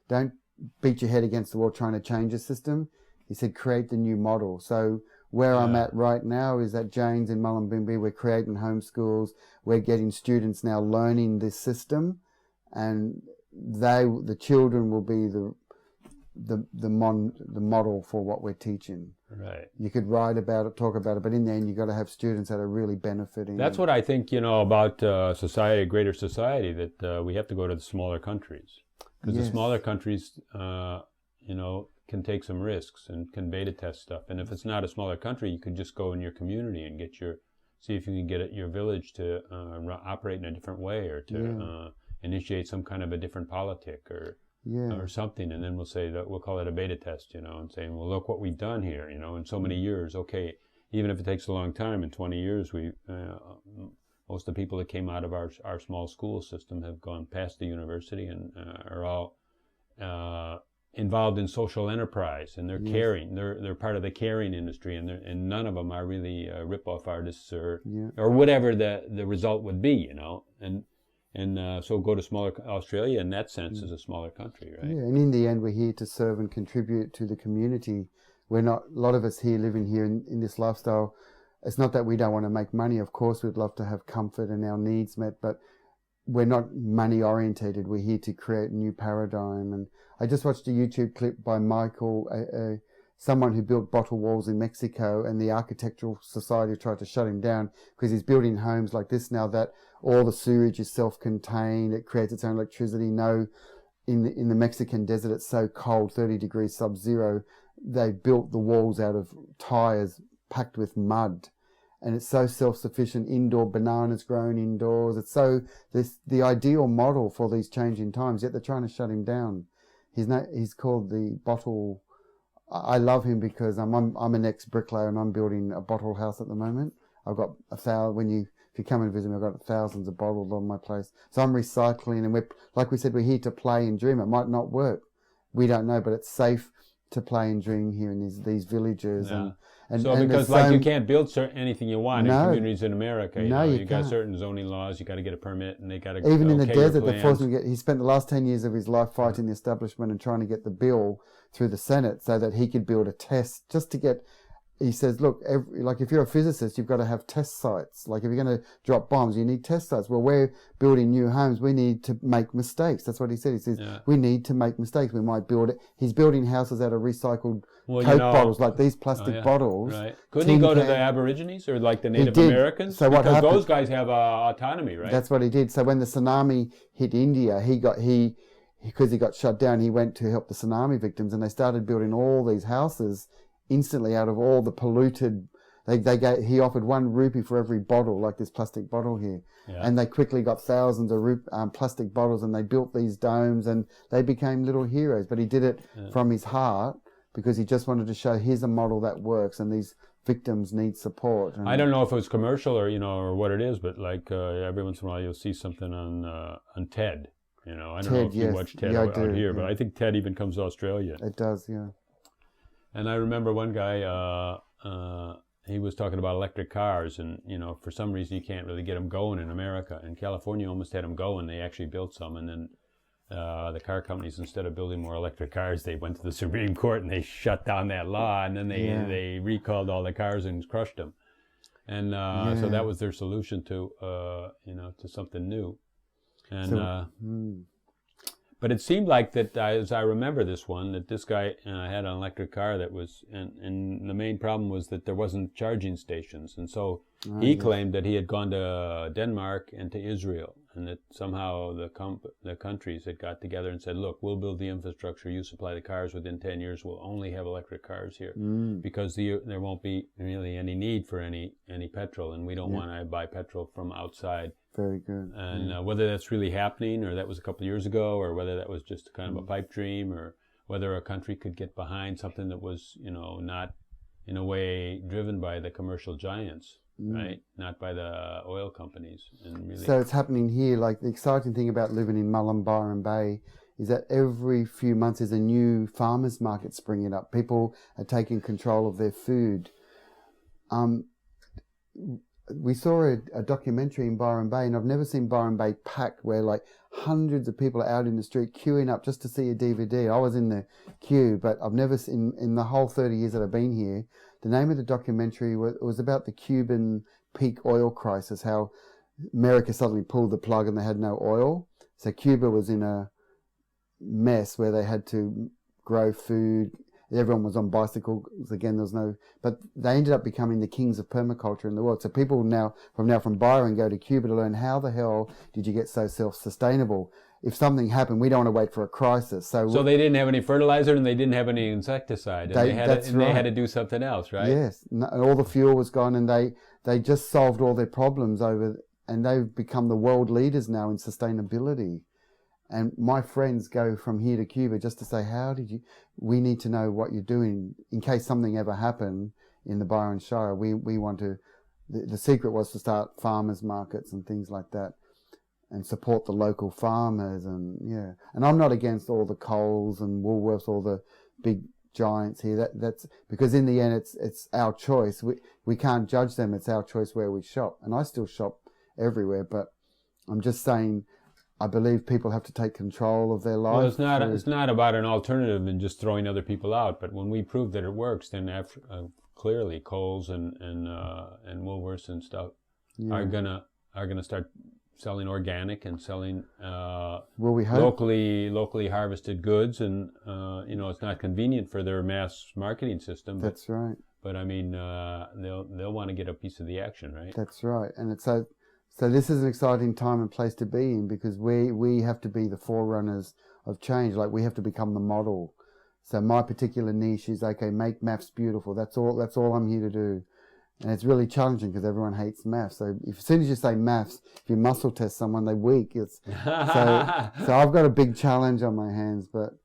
don't beat your head against the wall trying to change the system. He said, create the new model. So where I'm at right now is at Jain's in Mullumbimby. We're creating homeschools. We're getting students now learning this system, and the children will be the model for what we're teaching. Right. You could write about it, talk about it, but in the end, you've got to have students that are really benefiting. That's what I think, about society, greater society, that we have to go to the smaller countries. because the Yes. smaller countries, can take some risks and can beta test stuff. And if it's not a smaller country, you could just go in your community and see if you can get your village to operate in a different way, or to initiate some kind of a different politic or something. And then we'll say that we'll call it a beta test, and saying, well, look what we've done here, in so many years. Okay, even if it takes a long time, in 20 years, most of the people that came out of our small school system have gone past the university and are all involved in social enterprise, and they're caring. They're part of the caring industry, and none of them are really rip-off artists or whatever the result would be, and so go to smaller Australia in that sense is a smaller country, right? Yeah, and in the end, we're here to serve and contribute to the community. We're not, a lot of us here living here in this lifestyle. It's not that we don't want to make money. Of course, we'd love to have comfort and our needs met, but we're not money orientated. We're here to create a new paradigm. And I just watched a YouTube clip by Michael, someone who built bottle walls in Mexico, and the Architectural Society tried to shut him down because he's building homes like this now that all the sewage is self-contained. It creates its own electricity. In the Mexican desert, it's so cold, 30 degrees sub-zero. They built the walls out of tires packed with mud. And it's so self-sufficient, indoor bananas grown indoors. It's so the ideal model for these changing times, yet they're trying to shut him down. He's called the bottle. I love him because I'm an ex-bricklayer and I'm building a bottle house at the moment. I've got 1,000, if you come and visit me, I've got thousands of bottles on my place. So I'm recycling, and like we said, we're here to play and dream. It might not work. We don't know, but it's safe to play and dream here in these villages. Yeah. And because you can't build anything you want in communities in America. You got certain zoning laws. You got to get a permit, and they got to even in the desert. They forced him to he spent the last 10 years of his life fighting the establishment and trying to get the bill through the Senate so that he could build a test just to get. He says, look, if you're a physicist, you've got to have test sites. Like if you're going to drop bombs, you need test sites. Well, we're building new homes. We need to make mistakes. That's what he said. He says, we need to make mistakes. We might build it. He's building houses out of recycled Coke bottles, like these plastic bottles. Right. Couldn't he go to the Aborigines or like the Native Americans? So what happened? Those guys have autonomy, right? That's what he did. So when the tsunami hit India, because he got shut down, he went to help the tsunami victims, and they started building all these houses instantly out of all the polluted. He offered 1 rupee for every bottle, like this plastic bottle here, and they quickly got thousands of plastic bottles, and they built these domes, and they became little heroes. But he did it from his heart because he just wanted to show here's a model that works, and these victims need support. And I don't know if it was commercial or what it is, but every once in a while you'll see something on TED. I don't know if you watch TED out here, but I think TED even comes to Australia. It does, yeah. And I remember one guy, he was talking about electric cars, and, for some reason you can't really get them going in America. And California almost had them going. They actually built some, and then the car companies, instead of building more electric cars, they went to the Supreme Court and they shut down that law, and then they recalled all the cars and crushed them. And so that was their solution to something new. And but it seemed like that, as I remember this one, that this guy had an electric car that was, and the main problem was that there wasn't charging stations. And so he claimed that he had gone to Denmark and to Israel, and that somehow the countries had got together and said, look, we'll build the infrastructure, you supply the cars, within 10 years we'll only have electric cars here, because there won't be really any need for any petrol, and we don't want to buy petrol from outside. Very good. And whether that's really happening, or that was a couple of years ago, or whether that was just kind of a pipe dream, or whether a country could get behind something that was, not in a way driven by the commercial giants, right? Not by the oil companies. And really, so it's happening here. Like, the exciting thing about living in Mullumbimby Bay is that every few months there's a new farmers market springing up. People are taking control of their food. We saw a documentary in Byron Bay, and I've never seen Byron Bay packed, where like hundreds of people are out in the street queuing up just to see a DVD. I was in the queue, but I've never seen, in the whole 30 years that I've been here, the name of the documentary was about the Cuban peak oil crisis, how America suddenly pulled the plug and they had no oil. So Cuba was in a mess where they had to grow food. Everyone was on bicycles again. There was no, but they ended up becoming the kings of permaculture in the world. So people from Byron go to Cuba to learn how the hell did you get so self-sustainable. if something happened, we don't want to wait for a crisis. So they didn't have any fertilizer and they didn't have any insecticide, and they had to do something else, right? Yes, all the fuel was gone, and they just solved all their problems and they've become the world leaders now in sustainability. And my friends go from here to Cuba just to say, we need to know what you're doing in case something ever happened in the Byron Shire. We want to, the secret was to start farmers markets and things like that and support the local farmers. And I'm not against all the Coles and Woolworths, all the big giants here. That's because in the end, it's our choice. We can't judge them. It's our choice where we shop. And I still shop everywhere, but I'm just saying, I believe people have to take control of their life. Well, it's not about an alternative and just throwing other people out. But when we prove that it works, then clearly Coles and Woolworths and stuff are gonna start selling organic and selling locally harvested goods. And it's not convenient for their mass marketing system. That's right. But I mean, they'll want to get a piece of the action, right? That's right. And so this is an exciting time and place to be in, because we have to be the forerunners of change. Like, we have to become the model. So my particular niche is, okay, make maths beautiful. That's all I'm here to do. And it's really challenging because everyone hates maths. So as soon as you say maths, if you muscle test someone, they're weak. So I've got a big challenge on my hands. But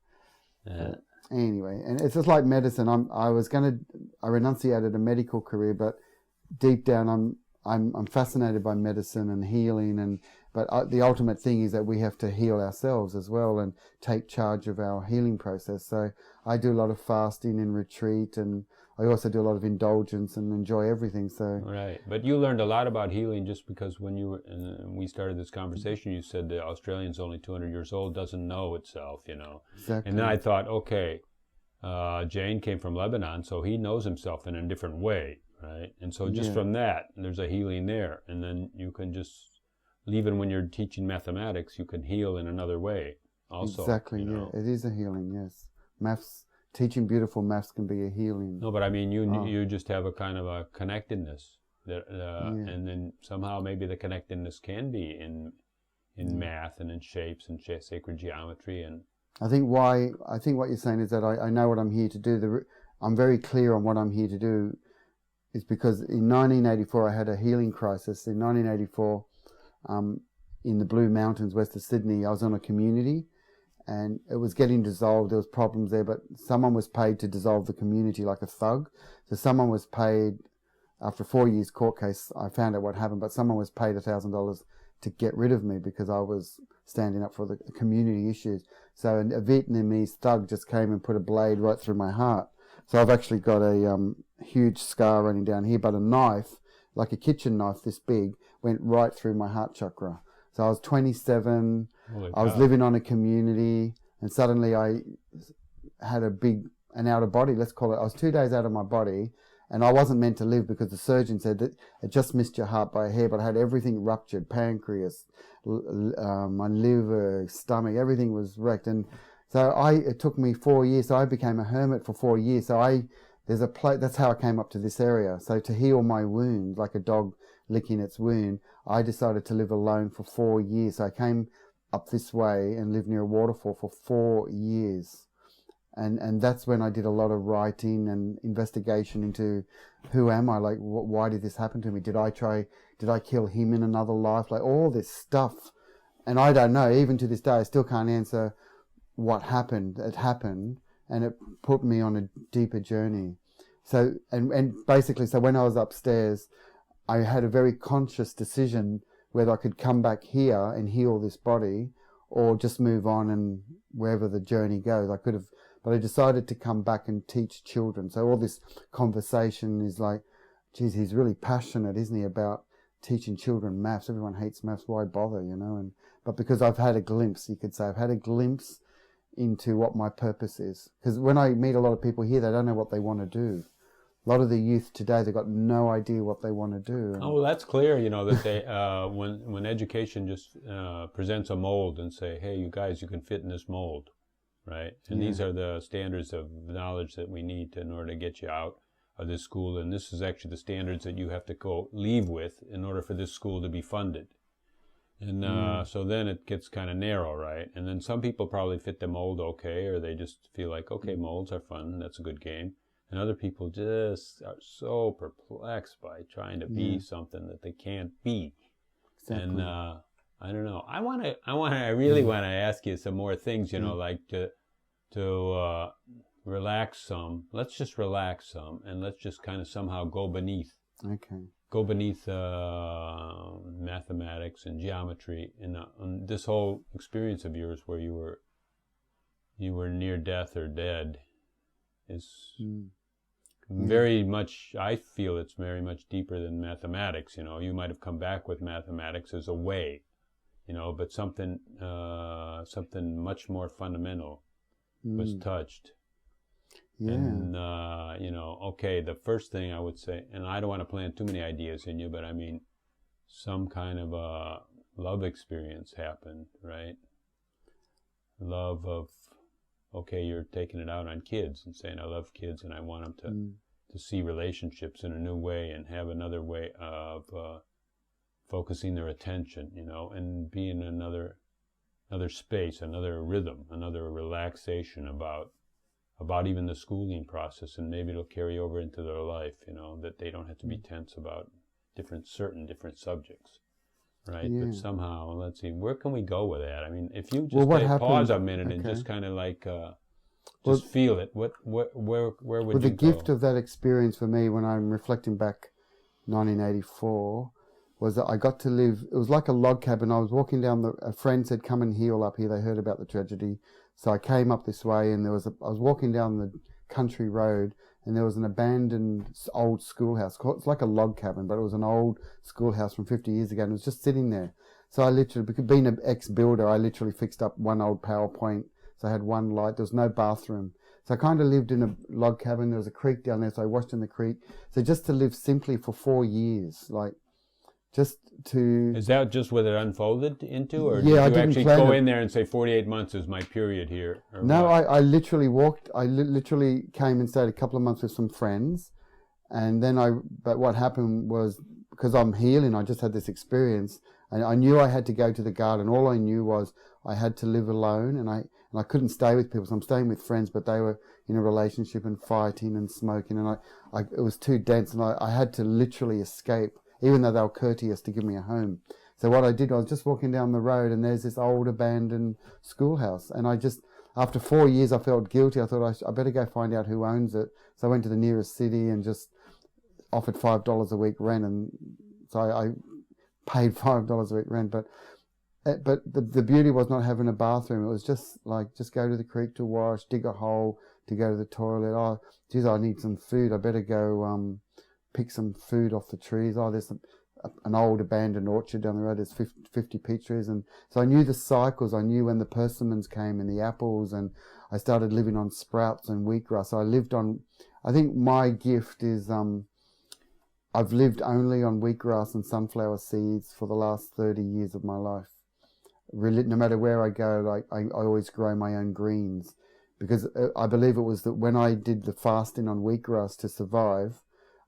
anyway, and it's just like medicine. I renunciated a medical career, but deep down I'm fascinated by medicine and healing, but the ultimate thing is that we have to heal ourselves as well and take charge of our healing process. So I do a lot of fasting and retreat, and I also do a lot of indulgence and enjoy everything. So right, but you learned a lot about healing just because when we started this conversation, you said the Australian's only 200 years old, doesn't know itself, Exactly. And then I thought, okay, Jain came from Lebanon, so he knows himself in a different way. Right, and so just from that, there's a healing there, and then you can just, even when you're teaching mathematics, you can heal in another way also. Exactly, it is a healing, yes. Maths, teaching beautiful maths can be a healing. No, but I mean, you just have a kind of a connectedness, and then somehow maybe the connectedness can be in math and in shapes and sacred geometry. And I think what you're saying is that I know what I'm here to do. I'm very clear on what I'm here to do. Is because in 1984 I had a healing crisis. In 1984, in the Blue Mountains west of Sydney, I was on a community, and it was getting dissolved. There was problems there, but someone was paid to dissolve the community like a thug. So someone was paid, after a 4 years court case, I found out what happened, but someone was paid $1,000 to get rid of me because I was standing up for the community issues. So a Vietnamese thug just came and put a blade right through my heart. So I've actually got a huge scar running down here, but a knife, like a kitchen knife this big, went right through my heart chakra. So I was 27, I was living on a community, and suddenly I had an out of body, let's call it. I was 2 days out of my body, and I wasn't meant to live because the surgeon said that it just missed your heart by a hair, but I had everything ruptured, pancreas, my liver, stomach, everything was wrecked. And so it took me 4 years. So I became a hermit for 4 years. So that's how I came up to this area. So to heal my wound, like a dog licking its wound, I decided to live alone for 4 years. So I came up this way and lived near a waterfall for 4 years. And that's when I did a lot of writing and investigation into who am I? Like, why did this happen to me? Did I kill him in another life? Like all this stuff. And I don't know, even to this day, I still can't answer what happened. It happened, and it put me on a deeper journey. So, and basically, so when I was upstairs, I had a very conscious decision whether I could come back here and heal this body or just move on and wherever the journey goes. I could have, but I decided to come back and teach children. So all this conversation is like, geez, he's really passionate, isn't he, about teaching children maths. Everyone hates maths, why bother, but because I've had a glimpse, you could say, I've had a glimpse into what my purpose is. Because when I meet a lot of people here, they don't know what they want to do. A lot of the youth today, they've got no idea what they want to do. Oh, well, that's clear, that they, when education just presents a mold and say, hey, you guys, you can fit in this mold, right? And these are the standards of knowledge that we need in order to get you out of this school. And this is actually the standards that you have to leave with in order for this school to be funded. And so then it gets kind of narrow, right? And then some people probably fit the mold okay, or they just feel like, okay, molds are fun, that's a good game. And other people just are so perplexed by trying to be something that they can't be. Exactly. And I don't know. I really want to ask you some more things, you know, like to relax some. Let's just relax some, and let's just kind of somehow go beneath. Okay. Go beneath mathematics and geometry, and this whole experience of yours, where you were near death or dead, is very much. I feel it's very much deeper than mathematics. You know, you might have come back with mathematics as a way, you know, but something much more fundamental was touched. Yeah. And, you know, okay, the first thing I would say, and I don't want to plant too many ideas in you, but I mean, some kind of a love experience happened, right? Love of, okay, you're taking it out on kids and saying, I love kids and I want them to see relationships in a new way and have another way of focusing their attention, you know, and be in another space, another rhythm, another relaxation about even the schooling process, and maybe it'll carry over into their life, you know, that they don't have to be tense about different subjects, right? Yeah. But somehow, let's see, where can we go with that? I mean, if you just pause a minute and just kind of like just feel it, where would you go? The gift of that experience for me, when I'm reflecting back 1984, was that I got to live, it was like a log cabin. I was walking down, a friend said, come and heal up here. They heard about the tragedy. So I came up this way, and I was walking down the country road, and there was an abandoned old schoolhouse. It's like a log cabin, but it was an old schoolhouse from 50 years ago, and it was just sitting there. So I literally, being an ex-builder, I literally fixed up one old PowerPoint. So I had one light. There was no bathroom. So I kind of lived in a log cabin. There was a creek down there, so I washed in the creek. So just to live simply for 4 years, like, just to... Is that just what it unfolded into? Or yeah, did you actually go in there and say 48 months is my period here? No, I literally walked. I literally came and stayed a couple of months with some friends. And then but what happened was, because I'm healing, I just had this experience. And I knew I had to go to the garden. All I knew was I had to live alone, and I couldn't stay with people. So I'm staying with friends, but they were in a relationship and fighting and smoking. And it was too dense, and I had to literally escape, even though they were courteous to give me a home. So what I did, I was just walking down the road, and there's this old abandoned schoolhouse. And after 4 years, I felt guilty. I thought I better go find out who owns it. So I went to the nearest city and just offered $5 a week rent. And so I paid $5 a week rent. But the beauty was not having a bathroom. It was just go to the creek to wash, dig a hole to go to the toilet. Oh, geez, I need some food. I better go pick some food off the trees. Oh, there's an old abandoned orchard down the road. There's 50 peach trees. And so I knew the cycles. I knew when the persimmons came and the apples, and I started living on sprouts and wheatgrass. So I lived on, I think my gift is, I've lived only on wheatgrass and sunflower seeds for the last 30 years of my life. Really, no matter where I go, I always grow my own greens, because I believe it was that when I did the fasting on wheatgrass to survive,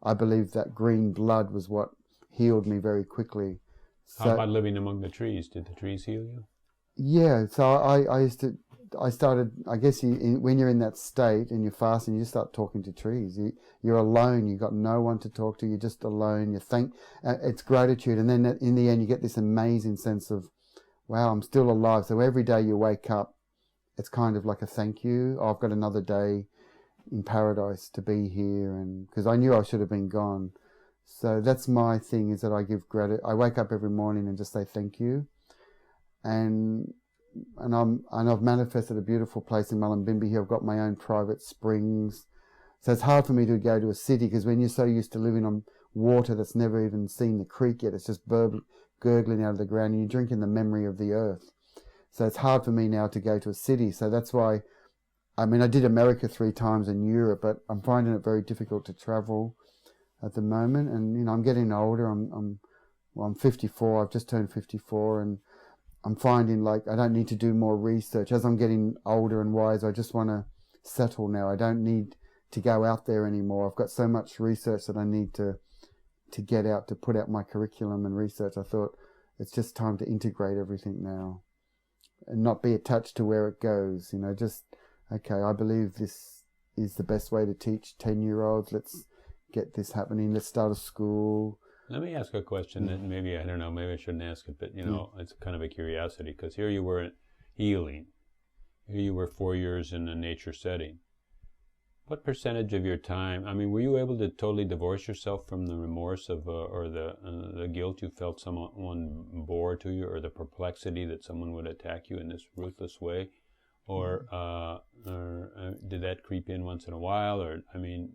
I believe that green blood was what healed me very quickly. So, how about living among the trees? Did the trees heal you? Yeah, so I started, I guess when you're in that state and you're fasting, you start talking to trees. You're alone, you've got no one to talk to, you're just alone, it's gratitude, and then in the end you get this amazing sense of, wow, I'm still alive. So every day you wake up, it's kind of like a thank you. Oh, I've got another day in paradise to be here, and because I knew I should have been gone. So that's my thing, is that I give gratitude. I wake up every morning and just say thank you, and I've manifested a beautiful place in Mullumbimby here. I've got my own private springs. So it's hard for me to go to a city, because when you're so used to living on water that's never even seen the creek yet, it's just gurgling out of the ground, and you're drinking the memory of the earth. So it's hard for me now to go to a city. So that's why, I mean, I did America 3 times in Europe, but I'm finding it very difficult to travel at the moment. And, you know, I'm getting older. I'm 54. I've just turned 54, and I'm finding like I don't need to do more research. As I'm getting older and wiser, I just want to settle now. I don't need to go out there anymore. I've got so much research that I need to get out, to put out my curriculum and research. I thought it's just time to integrate everything now and not be attached to where it goes. Just, okay, I believe this is the best way to teach 10-year-olds. Let's get this happening. Let's start a school. Let me ask a question that maybe, I don't know, maybe I shouldn't ask it, but, it's kind of a curiosity, because here you were healing. Here you were 4 years in a nature setting. What percentage of your time, were you able to totally divorce yourself from the remorse of, or the guilt you felt someone bore to you, or the perplexity that someone would attack you in this ruthless way? Or did that creep in once in a while? Or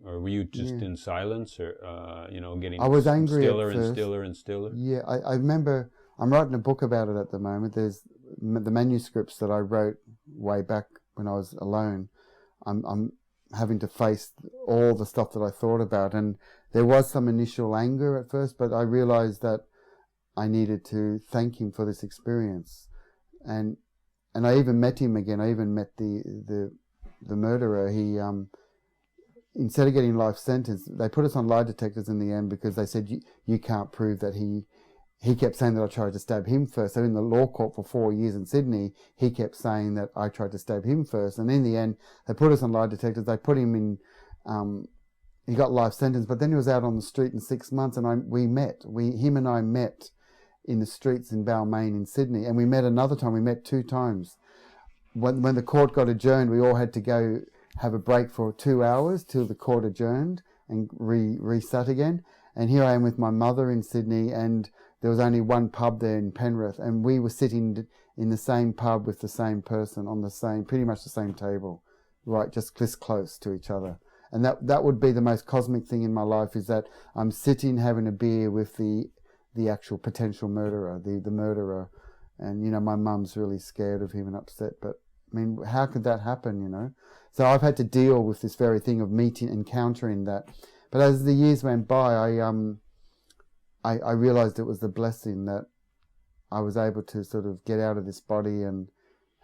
were you just in silence, or, getting I was angry stiller at and first. stiller and stiller? Yeah, I remember, I'm writing a book about it at the moment. There's the manuscripts that I wrote way back when I was alone. I'm having to face all the stuff that I thought about, and there was some initial anger at first, but I realized that I needed to thank him for this experience, and I even met him again. I even met the murderer. He instead of getting life sentence, they put us on lie detectors in the end, because they said you can't prove that he kept saying that I tried to stab him first. So in the law court for 4 years in Sydney, he kept saying that I tried to stab him first. And in the end, they put us on lie detectors. They put him in, he got life sentence, but then he was out on the street in 6 months, and him and I met in the streets in Balmain in Sydney. And we met another time. We met 2 times. When the court got adjourned, we all had to go have a break for 2 hours till the court adjourned and reset again. And here I am with my mother in Sydney, and there was only one pub there in Penrith, and we were sitting in the same pub with the same person on pretty much the same table, right, just this close to each other. And that would be the most cosmic thing in my life, is that I'm sitting having a beer with the actual potential murderer, the murderer. And, my mum's really scared of him and upset, but how could that happen, So I've had to deal with this very thing of encountering that. But as the years went by, I realized it was the blessing that I was able to sort of get out of this body and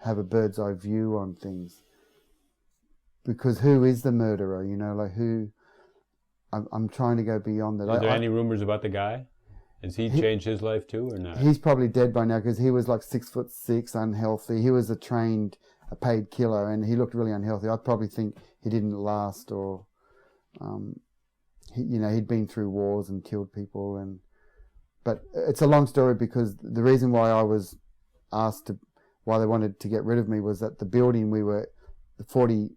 have a bird's eye view on things. Because who is the murderer? Who? I'm trying to go beyond that. Are there any rumors about the guy? Has he changed his life too, or not? He's probably dead by now, because he was like 6'6", unhealthy. He was a paid killer, and he looked really unhealthy. I probably think he didn't last, or he'd been through wars and killed people. But it's a long story, because the reason why I was asked why they wanted to get rid of me was that the building we were, 40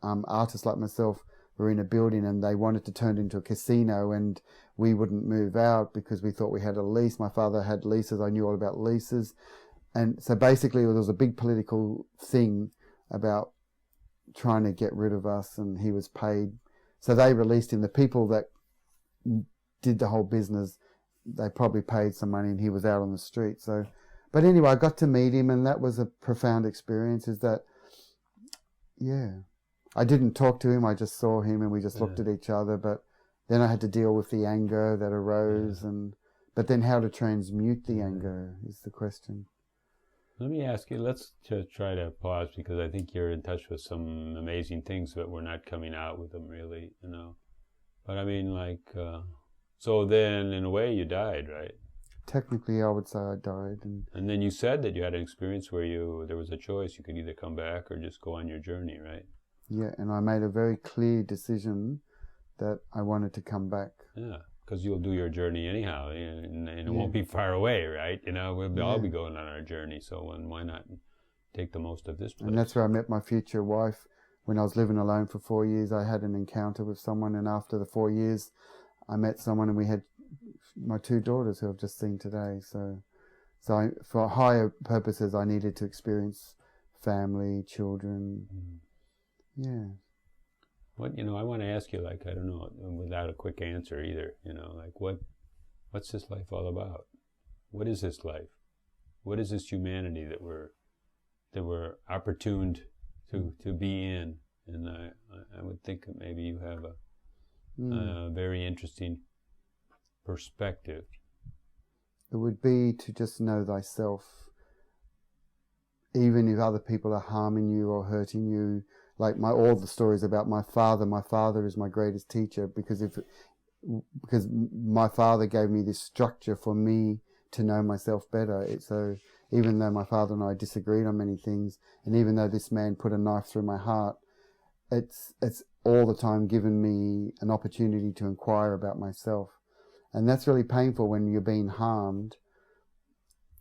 artists like myself were in a building, and they wanted to turn it into a casino, and we wouldn't move out because we thought we had a lease. My father had leases. I knew all about leases. And so basically there was a big political thing about trying to get rid of us, and he was paid. So they released him. The people that did the whole business, they probably paid some money, and he was out on the street. So, but anyway, I got to meet him, and that was a profound experience, is that, I didn't talk to him. I just saw him, and we just looked at each other. But then I had to deal with the anger that arose, but then how to transmute the anger is the question. Let me ask you, let's try to pause, because I think you're in touch with some amazing things, but we're not coming out with them really, But so then in a way you died, right? Technically, I would say I died. And then you said that you had an experience where there was a choice. You could either come back or just go on your journey, right? Yeah, and I made a very clear decision that I wanted to come back. Yeah, because you'll do your journey anyhow, and it won't be far away, right? We'll all be going on our journey, so why not take the most of this place? And that's where I met my future wife. When I was living alone for 4 years, I had an encounter with someone, and after the 4 years, I met someone, and we had my 2 daughters, who I've just seen today. So for higher purposes, I needed to experience family, children. Yeah. What I want to ask you, I don't know, without a quick answer either. What's this life all about? What is this life? What is this humanity that we're opportuned to be in? And I would think that maybe you have a very interesting perspective. It would be to just know thyself, even if other people are harming you or hurting you. Like all the stories about my father. My father is my greatest teacher, because my father gave me this structure for me to know myself better. So even though my father and I disagreed on many things, and even though this man put a knife through my heart, it's all the time given me an opportunity to inquire about myself. And that's really painful when you're being harmed.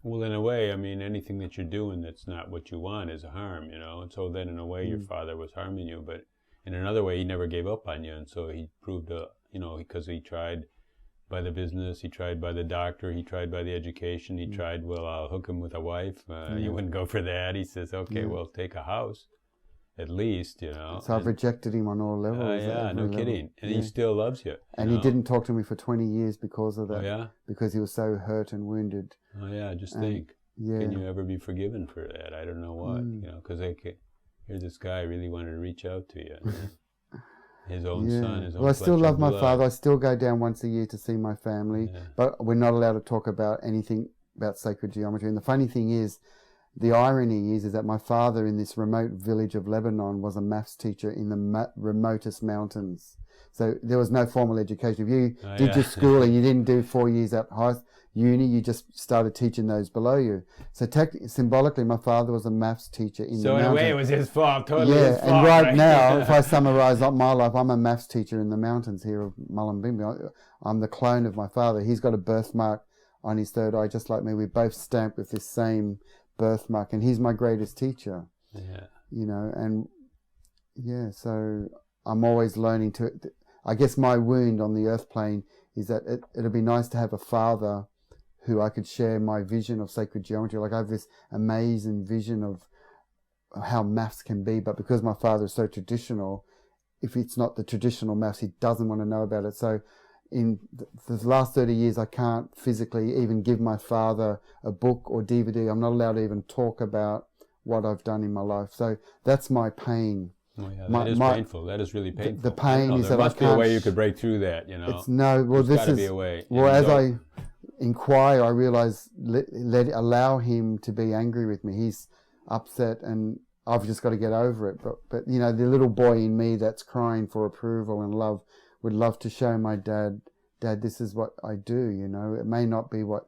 Well, in a way, I mean, anything that you're doing that's not what you want is a harm, you know. And so then in a way your father was harming you, but in another way he never gave up on you. And so he proved, you know, because he tried by the business, he tried by the doctor, he tried by the education, he tried, well, I'll hook him with a wife. You wouldn't go for that. He says, okay, well, take a house. At least, you know. So I've rejected him on all levels. Yeah, no level. kidding. And he still loves you. And he didn't talk to me for 20 years because of that. Oh, yeah? Because he was so hurt and wounded. Oh, yeah, just think. Yeah. Can you ever be forgiven for that? I don't know what, you know, because here's this guy really wanted to reach out to you. His own son, his own Well, I still love my blood. father. I still go down once a year to see my family. Yeah. But we're not allowed to talk about anything about sacred geometry. And the funny thing is, the irony is that my father in this remote village of Lebanon was a maths teacher in the remotest mountains. So there was no formal education. If you did your schooling, you didn't do 4 years at uni, you just started teaching those below you. So symbolically, my father was a maths teacher in the mountains. So in a way, it was his fault, totally his fault. And right now, if I summarize my life, I'm a maths teacher in the mountains here of Mullumbimby. I'm the clone of my father. He's got a birthmark on his third eye, just like me. We're both stamped with this same birthmark, and he's my greatest teacher. Yeah. You know, and yeah, so I'm always learning to. I guess my wound on the earth plane is that it'd be nice to have a father who I could share my vision of sacred geometry. Like I have this amazing vision of how maths can be, but because my father is so traditional, if it's not the traditional maths, he doesn't want to know about it. So in the last 30 years, I can't physically even give my father a book or DVD. I'm not allowed to even talk about what I've done in my life. So that's my pain. Oh, yeah, that is painful. That is really painful. The pain is that I can't... There must be a way you could break through that, you know. There's got to be a way. Well, as I inquire, I realize allow him to be angry with me. He's upset, and I've just got to get over it. But you know, the little boy in me that's crying for approval and love would love to show my dad, this is what I do, you know. It may not be what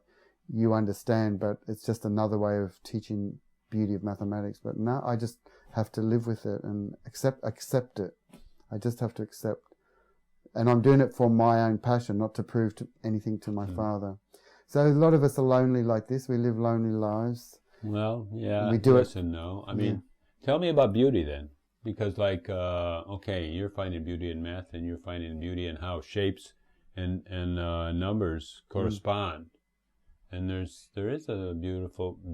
you understand, but it's just another way of teaching beauty of mathematics. But no, I just have to live with it and accept it. I just have to accept. And I'm doing it for my own passion, not to prove anything to my father. So a lot of us are lonely like this. We live lonely lives. Well, yeah, we do yes and no. I mean, tell me about beauty then. Because like, okay, you're finding beauty in math, and you're finding beauty in how shapes and numbers correspond. And there is a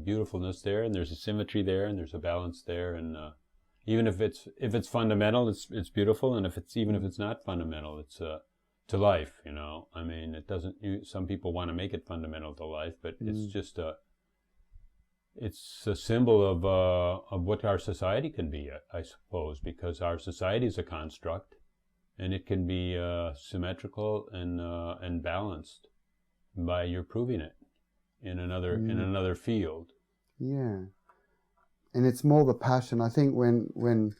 beautifulness there, and there's a symmetry there, and there's a balance there, and even if it's fundamental, it's beautiful, and even if it's not fundamental, it's to life, you know. I mean, it doesn't. Some people want to make it fundamental to life, but it's just it's a symbol of what our society can be, I suppose, because our society is a construct, and it can be symmetrical and balanced by your proving it in another field. Yeah, and it's more the passion. I think when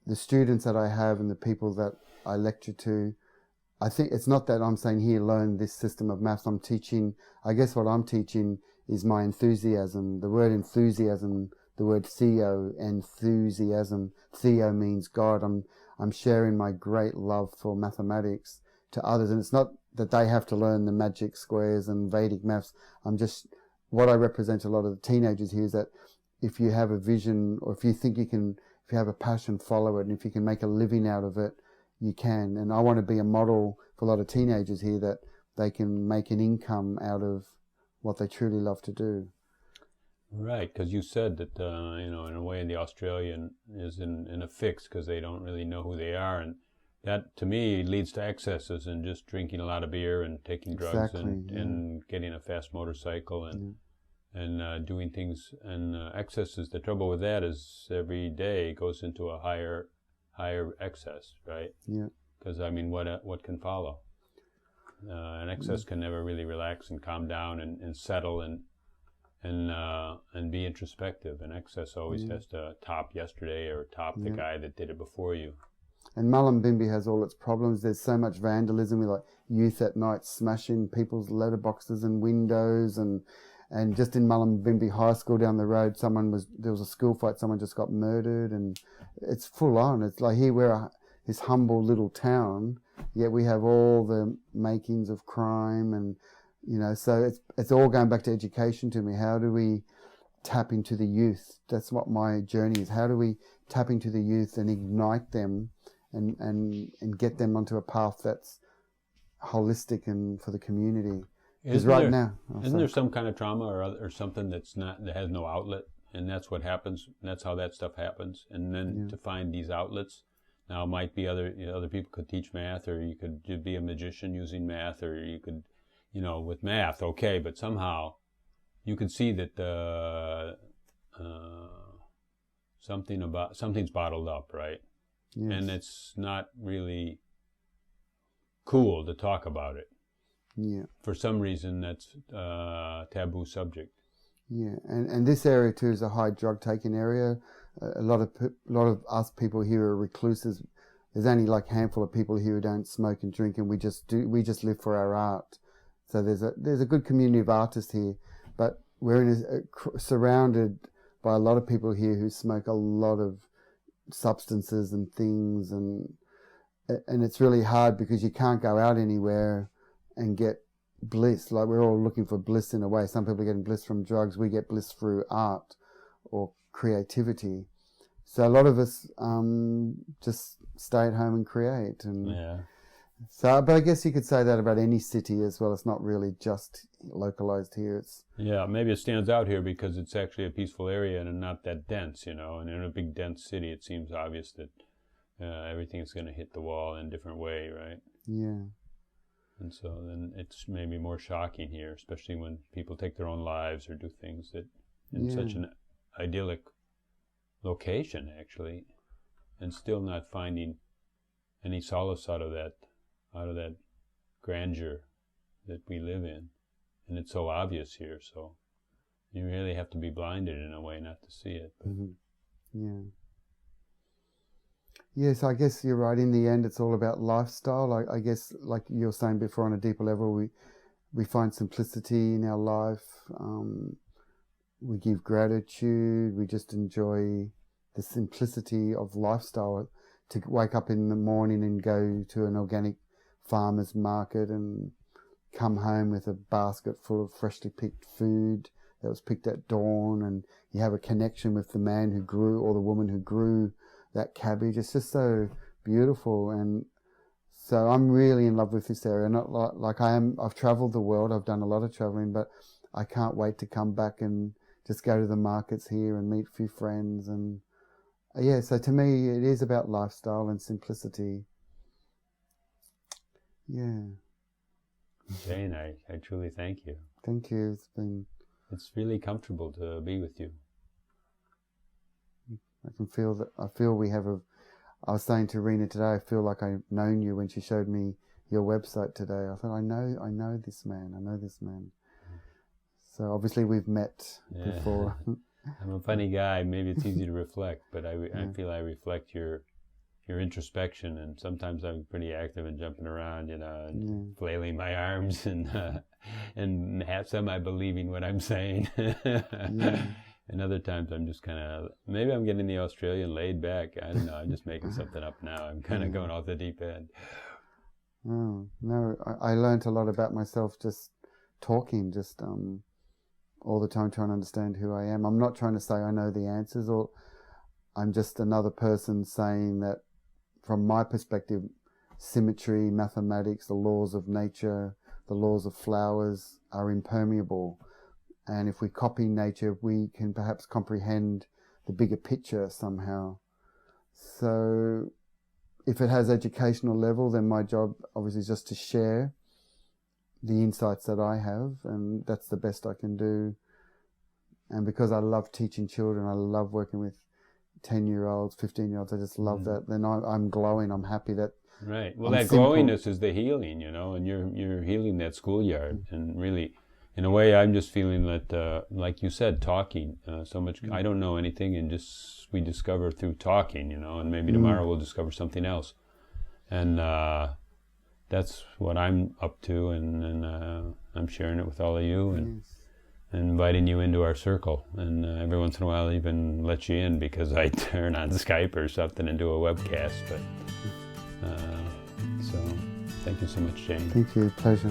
the students that I have and the people that I lecture to, I think it's not that I'm saying here learn this system of maths. I'm teaching. I guess what I'm teaching is my enthusiasm. The word enthusiasm, the word theo, enthusiasm. Theo means God. I'm sharing my great love for mathematics to others, and it's not that they have to learn the magic squares and Vedic maths. I'm just, what I represent to a lot of the teenagers here is that if you have a vision, or if you think you can, if you have a passion, follow it, and if you can make a living out of it, you can. And I want to be a model for a lot of teenagers here that they can make an income out of what they truly love to do. Right, because you said that, you know, in a way the Australian is in a fix because they don't really know who they are, and that to me leads to excesses and just drinking a lot of beer and taking drugs and getting a fast motorcycle and doing things and excesses. The trouble with that is every day goes into a higher excess, right? Yeah. Because I mean, what can follow? An excess can never really relax and calm down and settle and be introspective. An excess always has to top yesterday or top the guy that did it before you. And Mullumbimby has all its problems. There's so much vandalism with like youth at night smashing people's letterboxes and windows, and just in Mullumbimby High School down the road, there was a school fight. Someone just got murdered, and it's full on. It's like here we're this humble little town, yet we have all the makings of crime, and so it's all going back to education to me. How do we tap into the youth? That's what my journey is. How do we tap into the youth and ignite them and get them onto a path that's holistic and for the community? Because isn't there some kind of trauma or something that has no outlet, and that's what happens? That's how that stuff happens. And then to find these outlets, now it might be other people could teach math, or you could be a magician using math, or you could, with math, okay, but somehow you could see that something's bottled up, right? Yes. And it's not really cool to talk about it. Yeah. For some reason, that's a taboo subject. Yeah, and this area too is a high drug taking area. A lot of us people here are recluses. There's only like a handful of people here who don't smoke and drink, and we just live for our art. So there's a good community of artists here, but we're surrounded by a lot of people here who smoke a lot of substances and things, and it's really hard because you can't go out anywhere and get bliss. Like, we're all looking for bliss in a way. Some people are getting bliss from drugs. We get bliss through art or creativity. So a lot of us just stay at home and create. And yeah. So, but I guess you could say that about any city as well. It's not really just localized here. Maybe it stands out here because it's actually a peaceful area and not that dense, And in a big dense city, it seems obvious that everything's going to hit the wall in a different way, right? Yeah. And so then it's maybe more shocking here, especially when people take their own lives or do things that in such an idyllic location, actually, and still not finding any solace out of that grandeur that we live in. And it's so obvious here, so you really have to be blinded in a way not to see it. Mm-hmm. Yeah. Yes, I guess you're right. In the end, it's all about lifestyle. I guess, like you were saying before, on a deeper level, we find simplicity in our life. We give gratitude. We just enjoy the simplicity of lifestyle. To wake up in the morning and go to an organic farmer's market and come home with a basket full of freshly picked food that was picked at dawn, and you have a connection with the man who grew or the woman who grew that cabbage. It's just so beautiful. And so I'm really in love with this area. Not like I am. I've traveled the world. I've done a lot of traveling, but I can't wait to come back and just go to the markets here and meet a few friends. And so to me, it is about lifestyle and simplicity. Yeah. Jain, I truly thank you. Thank you. It's really comfortable to be with you. I feel we have I was saying to Rena today, I feel like I've known you when she showed me your website today. I thought, I know this man. I know this man. So obviously we've met before. I'm a funny guy. Maybe it's easy to reflect, but I feel I reflect your introspection, and sometimes I'm pretty active and jumping around, and flailing my arms and semi-believing what I'm saying. And other times I'm just kind of, maybe I'm getting the Australian laid back. I don't know. I'm just making something up now. I'm kind of going off the deep end. Oh, no, I learned a lot about myself just talking, just all the time trying to understand who I am. I'm not trying to say I know the answers, or I'm just another person saying that from my perspective, symmetry, mathematics, the laws of nature, the laws of flowers are impermeable. And if we copy nature, we can perhaps comprehend the bigger picture somehow. So if it has educational level, then my job obviously is just to share the insights that I have, and that's the best I can do. And because I love teaching children, I love working with 10-year-olds, 15-year-olds, I just love that. Then I'm glowing, I'm happy that... Right. Well, that glowiness is the healing, and you're healing that schoolyard and really in a way, I'm just feeling that, like you said, talking so much. I don't know anything, and just we discover through talking, and maybe tomorrow we'll discover something else. And that's what I'm up to, and I'm sharing it with all of you, and inviting you into our circle. And every once in a while, I even let you in because I turn on Skype or something and do a webcast. But so, thank you so much, Jain. Thank you. Pleasure.